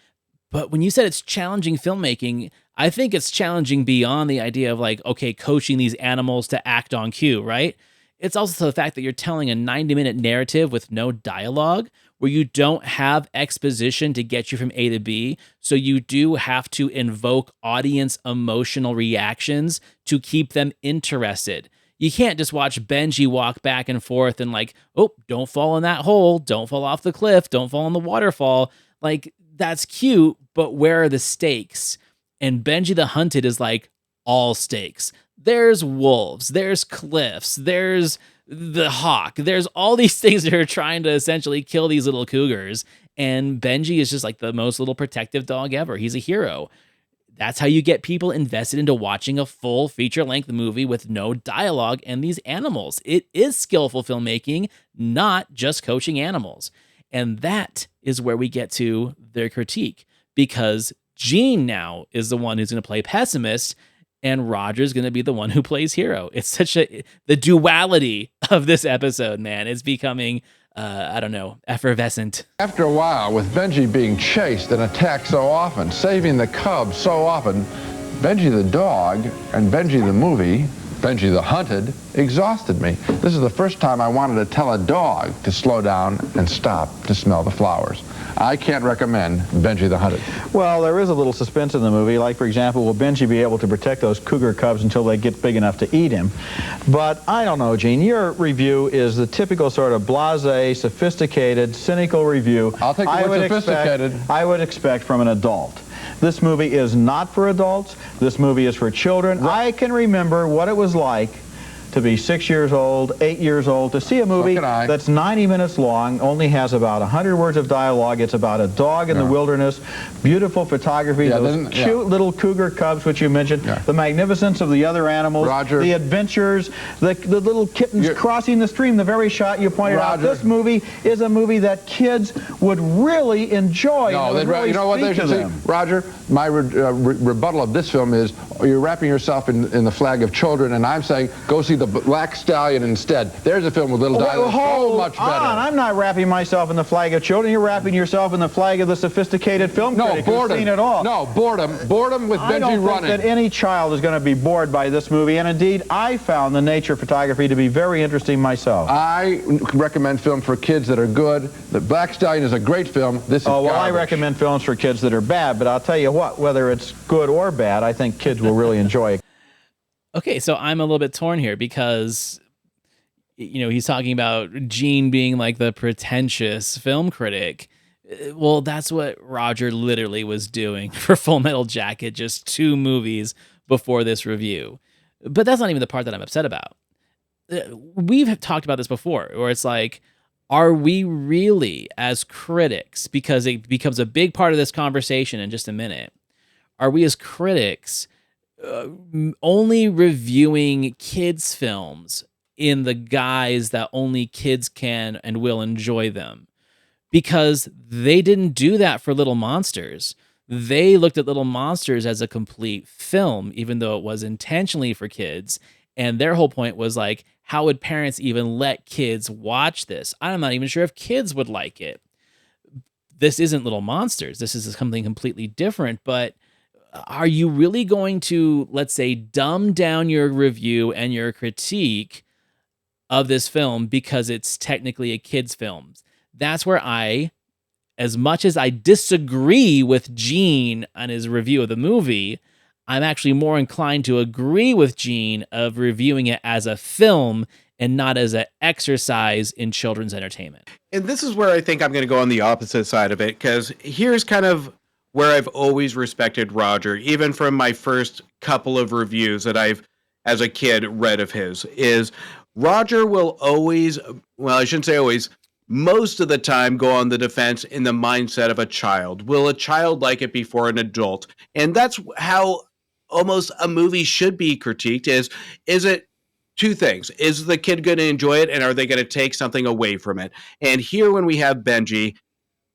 But when you said it's challenging filmmaking, I think it's challenging beyond the idea of like, okay, coaching these animals to act on cue, right? It's also the fact that you're telling a 90-minute narrative with no dialogue, where you don't have exposition to get you from A to B. So you do have to invoke audience emotional reactions to keep them interested. You can't just watch Benji walk back and forth and like, oh, don't fall in that hole, don't fall off the cliff, don't fall in the waterfall. Like, that's cute, but where are the stakes? And Benji the Hunted is like all stakes. There's wolves, there's cliffs, there's the hawk, there's all these things that are trying to essentially kill these little cougars. And Benji is just like the most little protective dog ever. He's a hero. That's how you get people invested into watching a full feature-length movie with no dialogue and these animals. It is skillful filmmaking, not just coaching animals. And that is where we get to their critique, because Gene now is the one who's going to play pessimist, and Roger's going to be the one who plays hero. It's such the duality of this episode, man. It's becoming, I don't know, effervescent. After a while, with Benji being chased and attacked so often, saving the cubs so often, Benji the dog and Benji the movie, Benji the Hunted, exhausted me. This is the first time I wanted to tell a dog to slow down and stop to smell the flowers. I can't recommend Benji the Hunted. Well, there is a little suspense in the movie. Like, for example, will Benji be able to protect those cougar cubs until they get big enough to eat him? But I don't know, Gene. Your review is the typical sort of blasé, sophisticated, cynical review. I'll take the word sophisticated. I would expect from an adult. This movie is not for adults. This movie is for children. I can remember what it was like to be 6 years old, 8 years old, to see a movie that's 90 minutes long, only has about 100 words of dialogue. It's about a dog in the wilderness, beautiful photography, those cute little cougar cubs, which you mentioned, the magnificence of the other animals, the adventures, the little kittens crossing the stream, the very shot you pointed out. This movie is a movie that kids would really enjoy. No, you know what they should see? Roger, my rebuttal of this film is, you're wrapping yourself in the flag of children, and I'm saying, go see The Black Stallion instead. There's a film with little dialogue, so much better. I'm not wrapping myself in the flag of children. You're wrapping yourself in the flag of the sophisticated film critic who's seen it all. No, boredom with Benji running. I don't think that any child is going to be bored by this movie, and indeed, I found the nature photography to be very interesting myself. I recommend film for kids that are good. The Black Stallion is a great film. This is garbage. I recommend films for kids that are bad, but I'll tell you what, whether it's good or bad, I think kids will really enjoy it. Okay, so I'm a little bit torn here because, you know, he's talking about Gene being like the pretentious film critic. Well, that's what Roger literally was doing for Full Metal Jacket just 2 movies before this review. But that's not even the part that I'm upset about. We've talked about this before, where it's like, are we really, as critics, because it becomes a big part of this conversation in just a minute, are we as critics only reviewing kids' films in the guise that only kids can and will enjoy them? Because they didn't do that for Little Monsters. They looked at Little Monsters as a complete film, even though it was intentionally for kids. And their whole point was like, how would parents even let kids watch this? I'm not even sure if kids would like it. This isn't Little Monsters. This is something completely different, but are you really going to, let's say, dumb down your review and your critique of this film because it's technically a kid's film? That's where as much as I disagree with Gene on his review of the movie, I'm actually more inclined to agree with Gene of reviewing it as a film and not as an exercise in children's entertainment. And this is where I think I'm going to go on the opposite side of it, because here's kind of where I've always respected Roger, even from my first couple of reviews that I've, as a kid, read of his, is Roger will always, well, I shouldn't say always, most of the time go on the defense in the mindset of a child. Will a child like it before an adult? And that's how almost a movie should be critiqued is it two things? Is the kid going to enjoy it, and are they going to take something away from it? And here when we have Benji,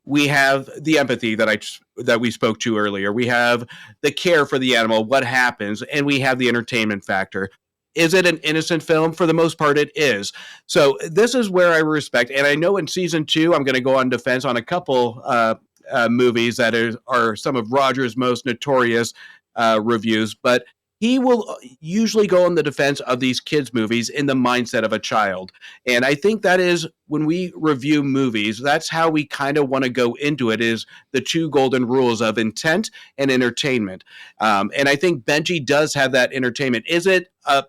we have the empathy that we spoke to earlier. We have the care for the animal, what happens, and we have the entertainment factor. Is it an innocent film? For the most part, it is. So this is where I respect, and I know in season 2, I'm going to go on defense on a couple movies that are some of Roger's most notorious reviews, but he will usually go on the defense of these kids' movies in the mindset of a child. And I think that is when we review movies, that's how we kind of want to go into it, is the two golden rules of intent and entertainment. And I think Benji does have that entertainment. Is it a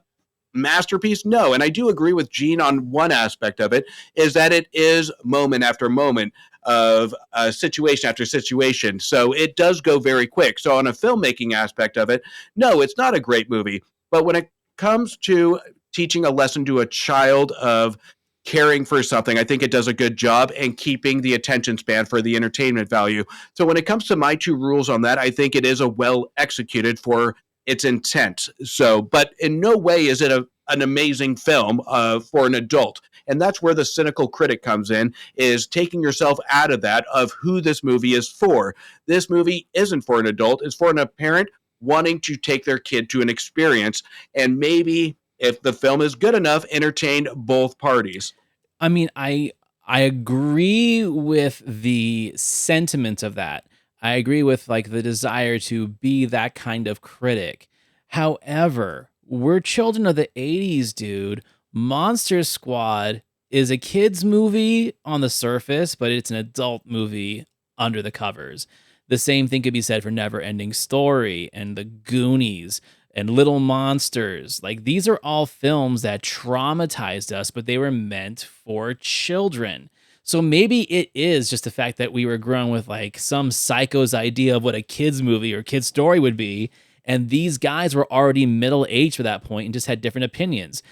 masterpiece? No. And I do agree with Gene on one aspect of it, is that it is moment after moment of situation after situation. So it does go very quick. So on a filmmaking aspect of it, no, it's not a great movie. But when it comes to teaching a lesson to a child of caring for something, I think it does a good job and keeping the attention span for the entertainment value. So when it comes to my two rules on that, I think it is a well executed for its intent. So, but in no way is it an amazing film for an adult. And that's where the cynical critic comes in, is taking yourself out of that, of who this movie is for. This movie isn't for an adult. It's for a parent wanting to take their kid to an experience, and maybe, if the film is good enough, entertain both parties. I mean, I agree with the sentiment of that. I agree with like the desire to be that kind of critic. However, we're children of the 80s, dude. Monster Squad is a kid's movie on the surface, but it's an adult movie under the covers. The same thing could be said for Never Ending Story and The Goonies and Little Monsters. Like, these are all films that traumatized us, but they were meant for children. So maybe it is just the fact that we were grown with like some psycho's idea of what a kid's movie or kid's story would be, and these guys were already middle-aged for that point and just had different opinions.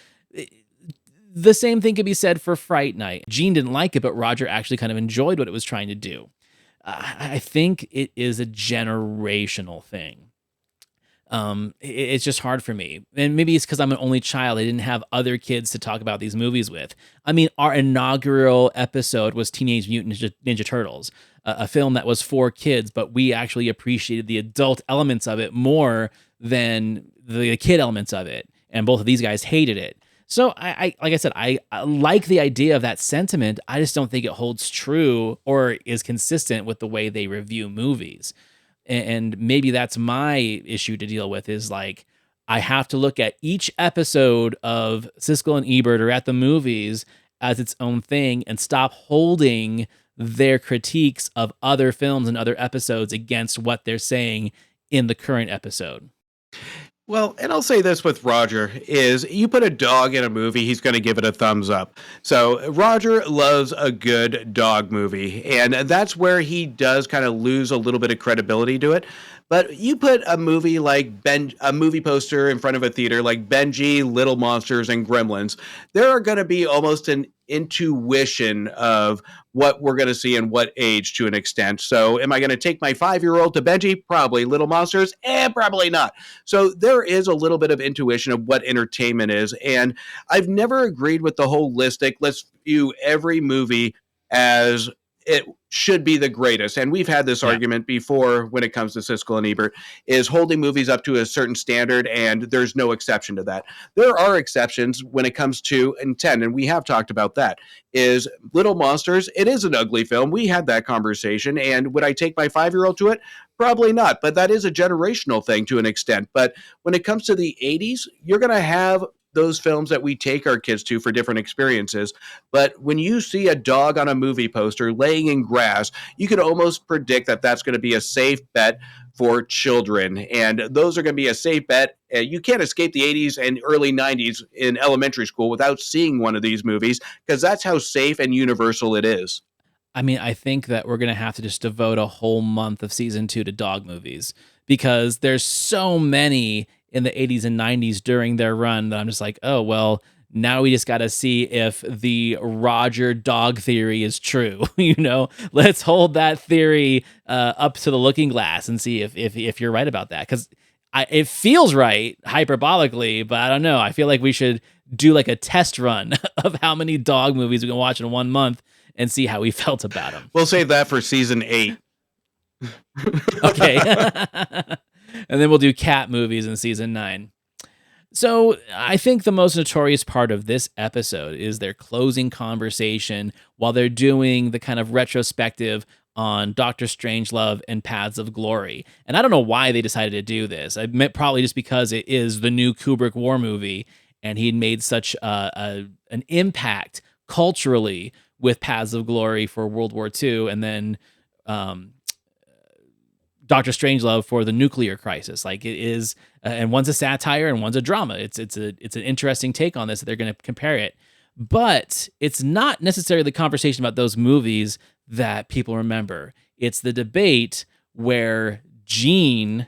The same thing could be said for Fright Night. Gene didn't like it, but Roger actually kind of enjoyed what it was trying to do. I think it is a generational thing. It's just hard for me. And maybe it's because I'm an only child. I didn't have other kids to talk about these movies with. I mean, our inaugural episode was Teenage Mutant Ninja Turtles, a film that was for kids, but we actually appreciated the adult elements of it more than the kid elements of it. And both of these guys hated it. So I like I said, I like the idea of that sentiment. I just don't think it holds true or is consistent with the way they review movies. And maybe that's my issue to deal with, is like, I have to look at each episode of Siskel and Ebert or At the Movies as its own thing and stop holding their critiques of other films and other episodes against what they're saying in the current episode. Well, and I'll say this with Roger, is you put a dog in a movie, he's going to give it a thumbs up. So Roger loves a good dog movie, and that's where he does kind of lose a little bit of credibility to it. But you put a movie like a movie poster in front of a theater like Benji, Little Monsters, and Gremlins, there are going to be almost an intuition of what we're going to see and what age to an extent. So am I going to take my 5-year-old to Benji? Probably. Little Monsters? Probably not. So there is a little bit of intuition of what entertainment is. And I've never agreed with the holistic, let's view every movie as it should be the greatest. And we've had this argument before when it comes to Siskel and Ebert, is holding movies up to a certain standard, and there's no exception to that. There are exceptions when it comes to intent, and we have talked about that. Is Little Monsters, it is an ugly film. We had that conversation, and would I take my 5-year-old to it? Probably not, but that is a generational thing to an extent. But when it comes to the 80s, you're going to have those films that we take our kids to for different experiences. But when you see a dog on a movie poster laying in grass, you can almost predict that that's going to be a safe bet for children. And those are going to be a safe bet. You can't escape the 80s and early 90s in elementary school without seeing one of these movies, because that's how safe and universal it is. I mean, I think that we're going to have to just devote a whole month of season 2 to dog movies, because there's so many in the 80s and 90s during their run that I'm just like, oh, well, Now we just got to see if the Roger dog theory is true. Let's hold that theory up to the looking glass and see if you're right about that. Because it feels right hyperbolically, but I don't know. I feel like we should do like a test run of how many dog movies we can watch in 1 month and see how we felt about them. We'll save that for season 8. Okay. And then we'll do cat movies in season 9. So I think the most notorious part of this episode is their closing conversation while they're doing the kind of retrospective on Doctor Strangelove and Paths of Glory. And I don't know why they decided to do this. I meant probably just because it is the new Kubrick war movie, and he had made such an impact culturally with Paths of Glory for World War II, and then Doctor Strangelove for the nuclear crisis. Like it is, and one's a satire and one's a drama. It's an interesting take on this that they're going to compare it, but it's not necessarily the conversation about those movies that people remember. It's the debate where Gene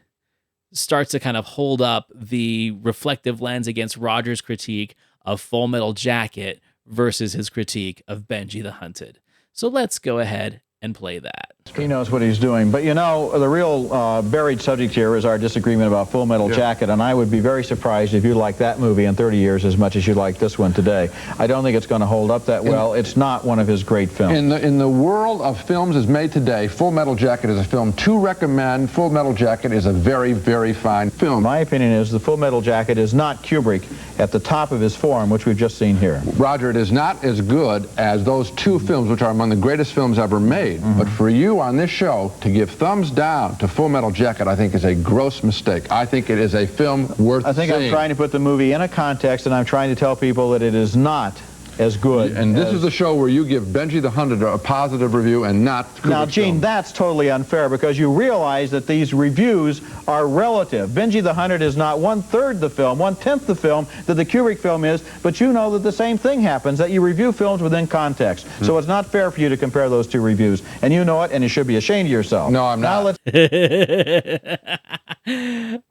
starts to kind of hold up the reflective lens against Roger's critique of Full Metal Jacket versus his critique of Benji the Hunted. So let's go ahead and play that. He knows what he's doing. But the real buried subject here is our disagreement about Full Metal Jacket, and I would be very surprised if you like that movie in 30 years as much as you like this one today. I don't think it's going to hold up that well. It's not one of his great films. In the world of films as made today, Full Metal Jacket is a film to recommend. Full Metal Jacket is a very, very fine film. My opinion is the Full Metal Jacket is not Kubrick at the top of his form, which we've just seen here. Roger, it is not as good as those two films, which are among the greatest films ever made. But for you on this show to give thumbs down to Full Metal Jacket, I think is a gross mistake. I think it is a film worth seeing. I'm trying to put the movie in a context, and I'm trying to tell people that it is not as good. And this is the show where you give Benji the Hunted a positive review and not Kubrick's Now, Gene, film. that's totally unfair because you realize that these reviews are relative. Benji the Hunted is not 1/3 the film, 1/10 the film that the Kubrick film is, but you know that the same thing happens, that you review films within context. So it's not fair for you to compare those two reviews. And you know it, and you should be ashamed of yourself. No, I'm not. Now let's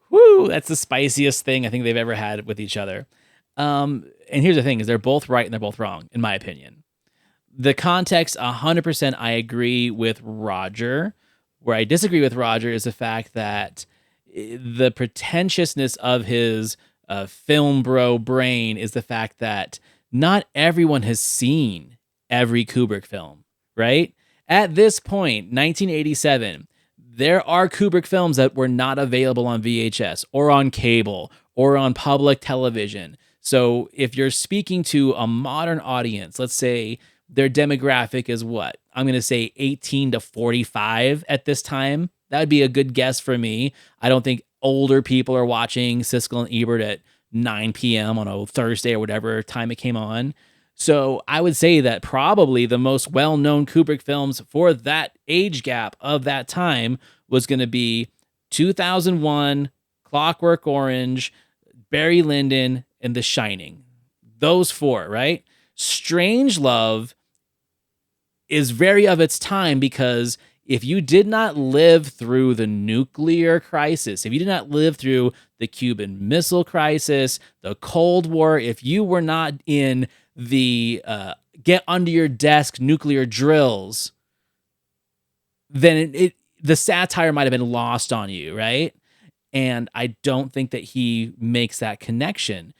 Woo, that's the spiciest thing I think they've ever had with each other. And here's the thing, is they're both right and they're both wrong, in my opinion. The context, 100% I agree with Roger. Where I disagree with Roger is the fact that the pretentiousness of his film bro brain is the fact that not everyone has seen every Kubrick film, right? At this point, 1987, there are Kubrick films that were not available on VHS or on cable or on public television. So if you're speaking to a modern audience, let's say their demographic is what? I'm going to say 18 to 45 at this time. That would be a good guess for me. I don't think older people are watching Siskel and Ebert at 9 p.m. on a Thursday or whatever time it came on. So I would say that probably the most well-known Kubrick films for that age gap of that time was going to be 2001, Clockwork Orange, Barry Lyndon, and The Shining. Those four, right? Strangelove is very of its time because if you did not live through the nuclear crisis, if you did not live through the Cuban Missile Crisis, the Cold War, if you were not in the get under your desk nuclear drills, then the satire might have been lost on you, right? And I don't think that he makes that connection.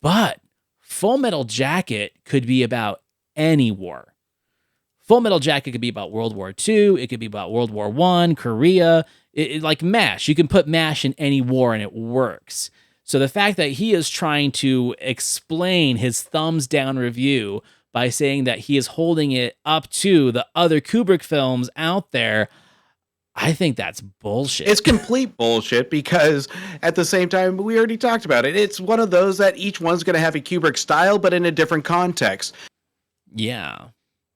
But Full Metal Jacket could be about any war. Full Metal Jacket could be about World War II. It could be about World War I, Korea. Like MASH. You can put MASH in any war and it works. So the fact that he is trying to explain his thumbs down review by saying that he is holding it up to the other Kubrick films out there, I think that's bullshit. It's complete bullshit because at the same time, we already talked about it. It's one of those that each one's going to have a Kubrick style, but in a different context. Yeah.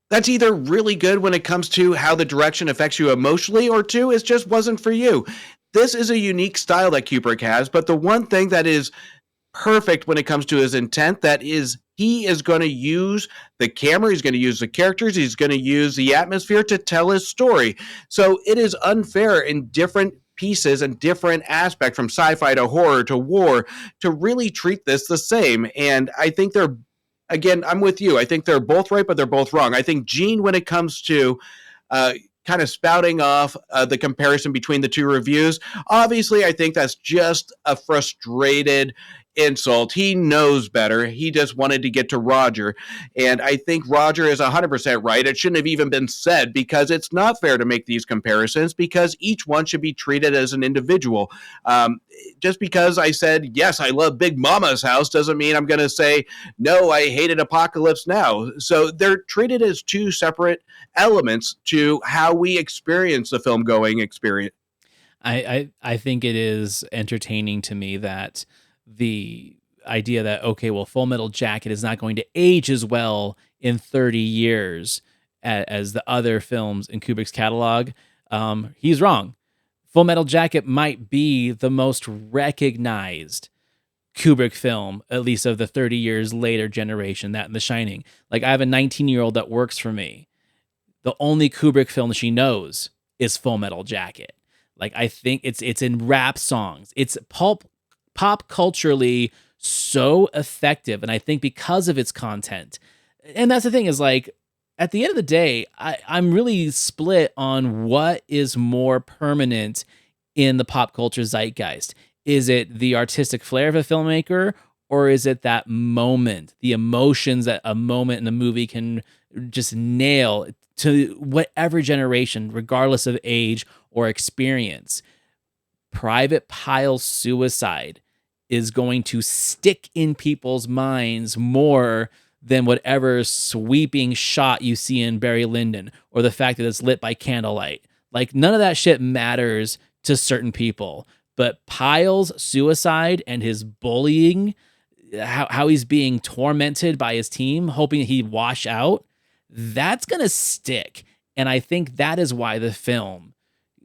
That's either really good when it comes to how the direction affects you emotionally, or two, it just wasn't for you. This is a unique style that Kubrick has, but the one thing that is perfect when it comes to his intent, that is, he is going to use the camera, he's going to use the characters, he's going to use the atmosphere to tell his story. So it is unfair in different pieces and different aspects, from sci-fi to horror to war, to really treat this the same. And I think they're again, I'm with you. I think they're both right, but they're both wrong. I think Gene, when it comes to kind of spouting off the comparison between the two reviews, obviously, I think that's just a frustrated insult. He knows better. He just wanted to get to Roger. And I think Roger is 100% right. It shouldn't have even been said, because it's not fair to make these comparisons, because each one should be treated as an individual. Just because I said, yes, I love Big Mama's House, doesn't mean I'm going to say, no, I hated Apocalypse Now. So they're treated as two separate elements to how we experience the film going experience. I think it is entertaining to me that the idea that, okay, well, Full Metal Jacket is not going to age as well in 30 years as the other films in Kubrick's catalog. He's wrong. Full Metal Jacket might be the most recognized Kubrick film, at least of the 30 years later generation, that and The Shining. Like, I have a 19-year-old that works for me. The only Kubrick film she knows is Full Metal Jacket. Like, I think it's in rap songs. It's pop culturally so effective, and I think because of its content. And that's the thing, is like, at the end of the day, I'm really split on what is more permanent in the pop culture zeitgeist. Is it the artistic flair of a filmmaker, or is it that moment, the emotions that a moment in a movie can just nail to whatever generation, regardless of age or experience? Private Pile's suicide is going to stick in people's minds more than whatever sweeping shot you see in Barry Lyndon, or the fact that it's lit by candlelight. Like, none of that shit matters to certain people. But Pile's suicide and his bullying, how he's being tormented by his team, hoping he'd wash out, that's going to stick. And I think that is why the film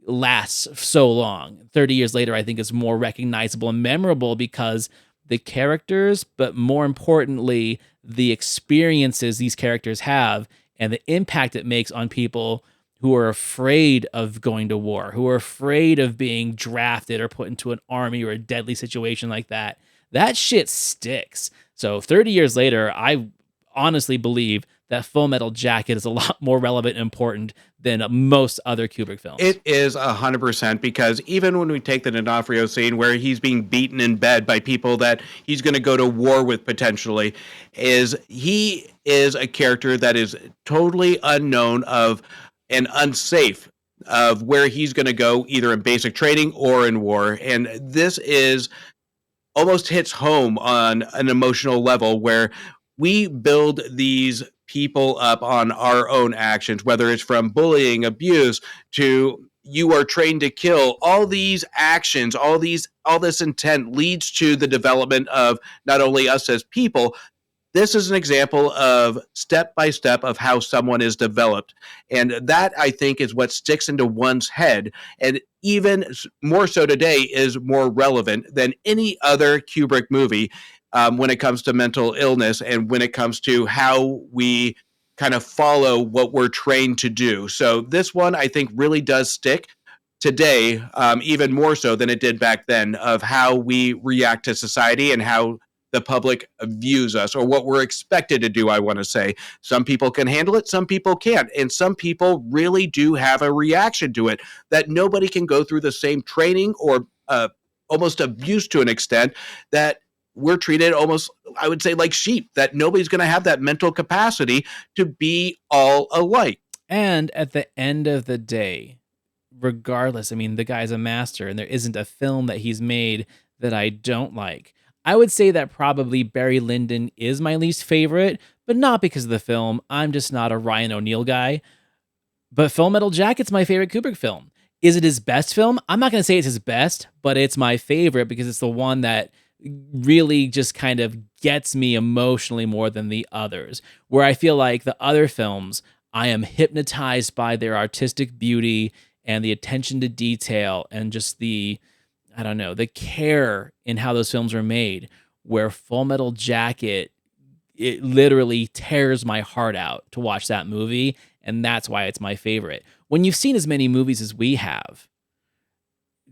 lasts so long. 30 years later, I think it's more recognizable and memorable because the characters, but more importantly, the experiences these characters have and the impact it makes on people who are afraid of going to war, who are afraid of being drafted or put into an army or a deadly situation like that. That shit sticks. So 30 years later, I honestly believe that Full Metal Jacket is a lot more relevant and important than most other Kubrick films. It is 100%, because even when we take the D'Onofrio scene where he's being beaten in bed by people that he's going to go to war with potentially, he is a character that is totally unknown of and unsafe of where he's going to go, either in basic training or in war. And this is almost hits home on an emotional level, where we build these people up on our own actions, whether it's from bullying, abuse, to you are trained to kill. All these actions, all this intent leads to the development of not only us as people. This is an example of step by step of how someone is developed. And that, I think, is what sticks into one's head. And even more so today is more relevant than any other Kubrick movie when it comes to mental illness and when it comes to how we kind of follow what we're trained to do. So this one, I think, really does stick today, even more so than it did back then, of how we react to society and how the public views us, or what we're expected to do, I want to say. Some people can handle it, some people can't. And some people really do have a reaction to it, that nobody can go through the same training or almost abuse to an extent that we're treated almost, I would say, like sheep, that nobody's going to have that mental capacity to be all alike. And at the end of the day, regardless, I mean, the guy's a master, and there isn't a film that he's made that I don't like. I would say that probably Barry Lyndon is my least favorite, but not because of the film. I'm just not a Ryan O'Neal guy. But Full Metal Jacket's my favorite Kubrick film. Is it his best film? I'm not going to say it's his best, but it's my favorite because it's the one that really just kind of gets me emotionally more than the others. Where I feel like the other films, I am hypnotized by their artistic beauty and the attention to detail and just the care in how those films are made, where Full Metal Jacket, it literally tears my heart out to watch that movie, and that's why it's my favorite. When you've seen as many movies as we have,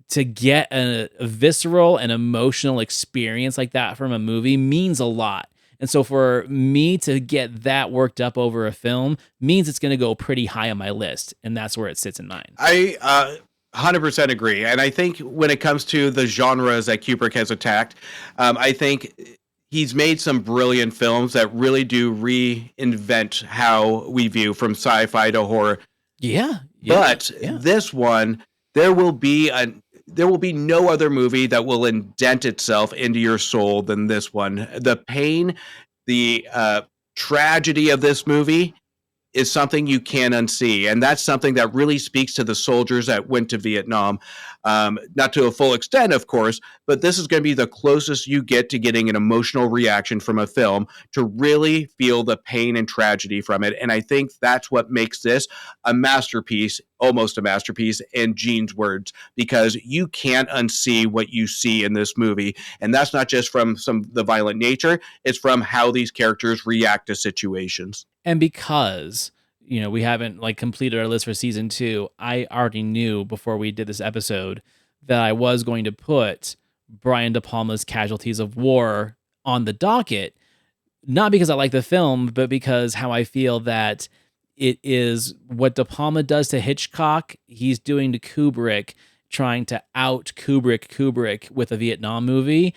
to get a visceral and emotional experience like that from a movie means a lot. And so for me to get that worked up over a film means it's going to go pretty high on my list. And that's where it sits in mine. I 100% agree. And I think when it comes to the genres that Kubrick has attacked, I think he's made some brilliant films that really do reinvent how we view from sci-fi to horror. But this one, there will be no other movie that will indent itself into your soul than this one. The pain, the tragedy of this movie is something you can't unsee. And that's something that really speaks to the soldiers that went to Vietnam. Not to a full extent, of course, but this is going to be the closest you get to getting an emotional reaction from a film to really feel the pain and tragedy from it. And I think that's what makes this a masterpiece, almost a masterpiece, in Gene's words, because you can't unsee what you see in this movie. And that's not just from the violent nature, it's from how these characters react to situations. And because, we haven't completed our list for season 2, I already knew before we did this episode that I was going to put Brian De Palma's Casualties of War on the docket, not because I like the film, but because how I feel that it is what De Palma does to Hitchcock, he's doing to Kubrick, trying to out Kubrick with a Vietnam movie,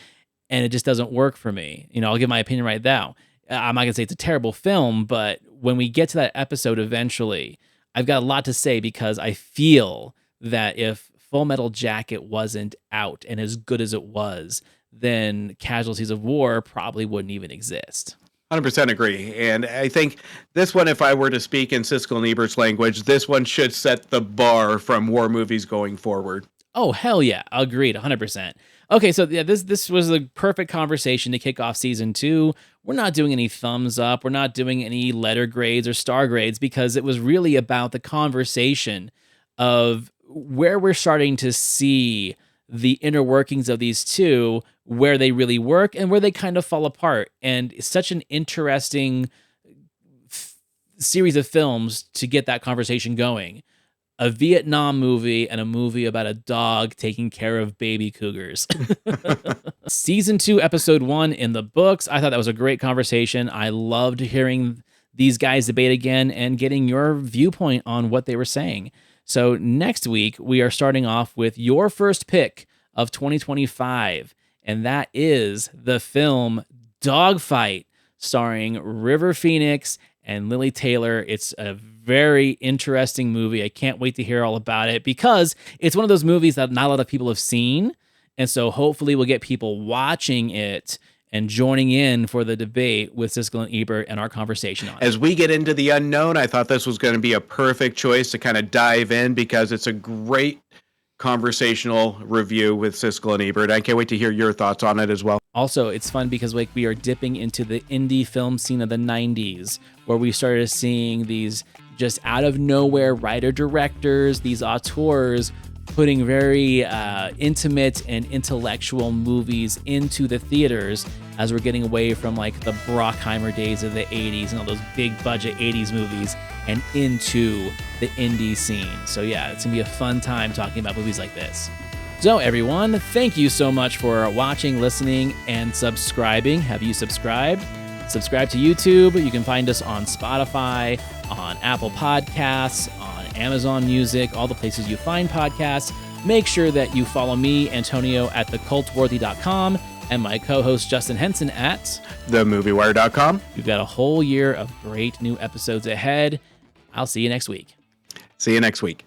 and it just doesn't work for me. I'll give my opinion right now. I'm not going to say it's a terrible film, but when we get to that episode eventually, I've got a lot to say because I feel that if Full Metal Jacket wasn't out and as good as it was, then Casualties of War probably wouldn't even exist. 100% agree. And I think this one, if I were to speak in Siskel and Ebert's language, this one should set the bar from war movies going forward. Oh, hell yeah. Agreed, 100%. Okay, so yeah, this was the perfect conversation to kick off season 2. We're not doing any thumbs up. We're not doing any letter grades or star grades because it was really about the conversation of where we're starting to see the inner workings of these two, where they really work and where they kind of fall apart. And it's such an interesting series of films to get that conversation going. A Vietnam movie and a movie about a dog taking care of baby cougars. Season 2, episode 1 in the books. I thought that was a great conversation. I loved hearing these guys debate again and getting your viewpoint on what they were saying. So next week, we are starting off with your first pick of 2025, and that is the film Dogfight, starring River Phoenix and Lily Taylor. It's a very interesting movie. I can't wait to hear all about it because it's one of those movies that not a lot of people have seen. And so hopefully we'll get people watching it and joining in for the debate with Siskel and Ebert and our conversation on it. As we get into the unknown, I thought this was going to be a perfect choice to kind of dive in because it's a great conversational review with Siskel and Ebert. I can't wait to hear your thoughts on it as well. Also, it's fun because we are dipping into the indie film scene of the 90s, where we started seeing these just out of nowhere writer-directors, these auteurs putting very intimate and intellectual movies into the theaters as we're getting away from the Brockheimer days of the 80s and all those big budget 80s movies and into the indie scene. So yeah, it's gonna be a fun time talking about movies like this. So everyone, thank you so much for watching, listening, and subscribing. Have you subscribed? Subscribe to YouTube. You can find us on Spotify, on Apple Podcasts, on Amazon Music, all the places you find podcasts. Make sure that you follow me, Antonio, at thecultworthy.com and my co-host Justin Henson at themoviewire.com. We've got a whole year of great new episodes ahead. I'll see you next week. See you next week.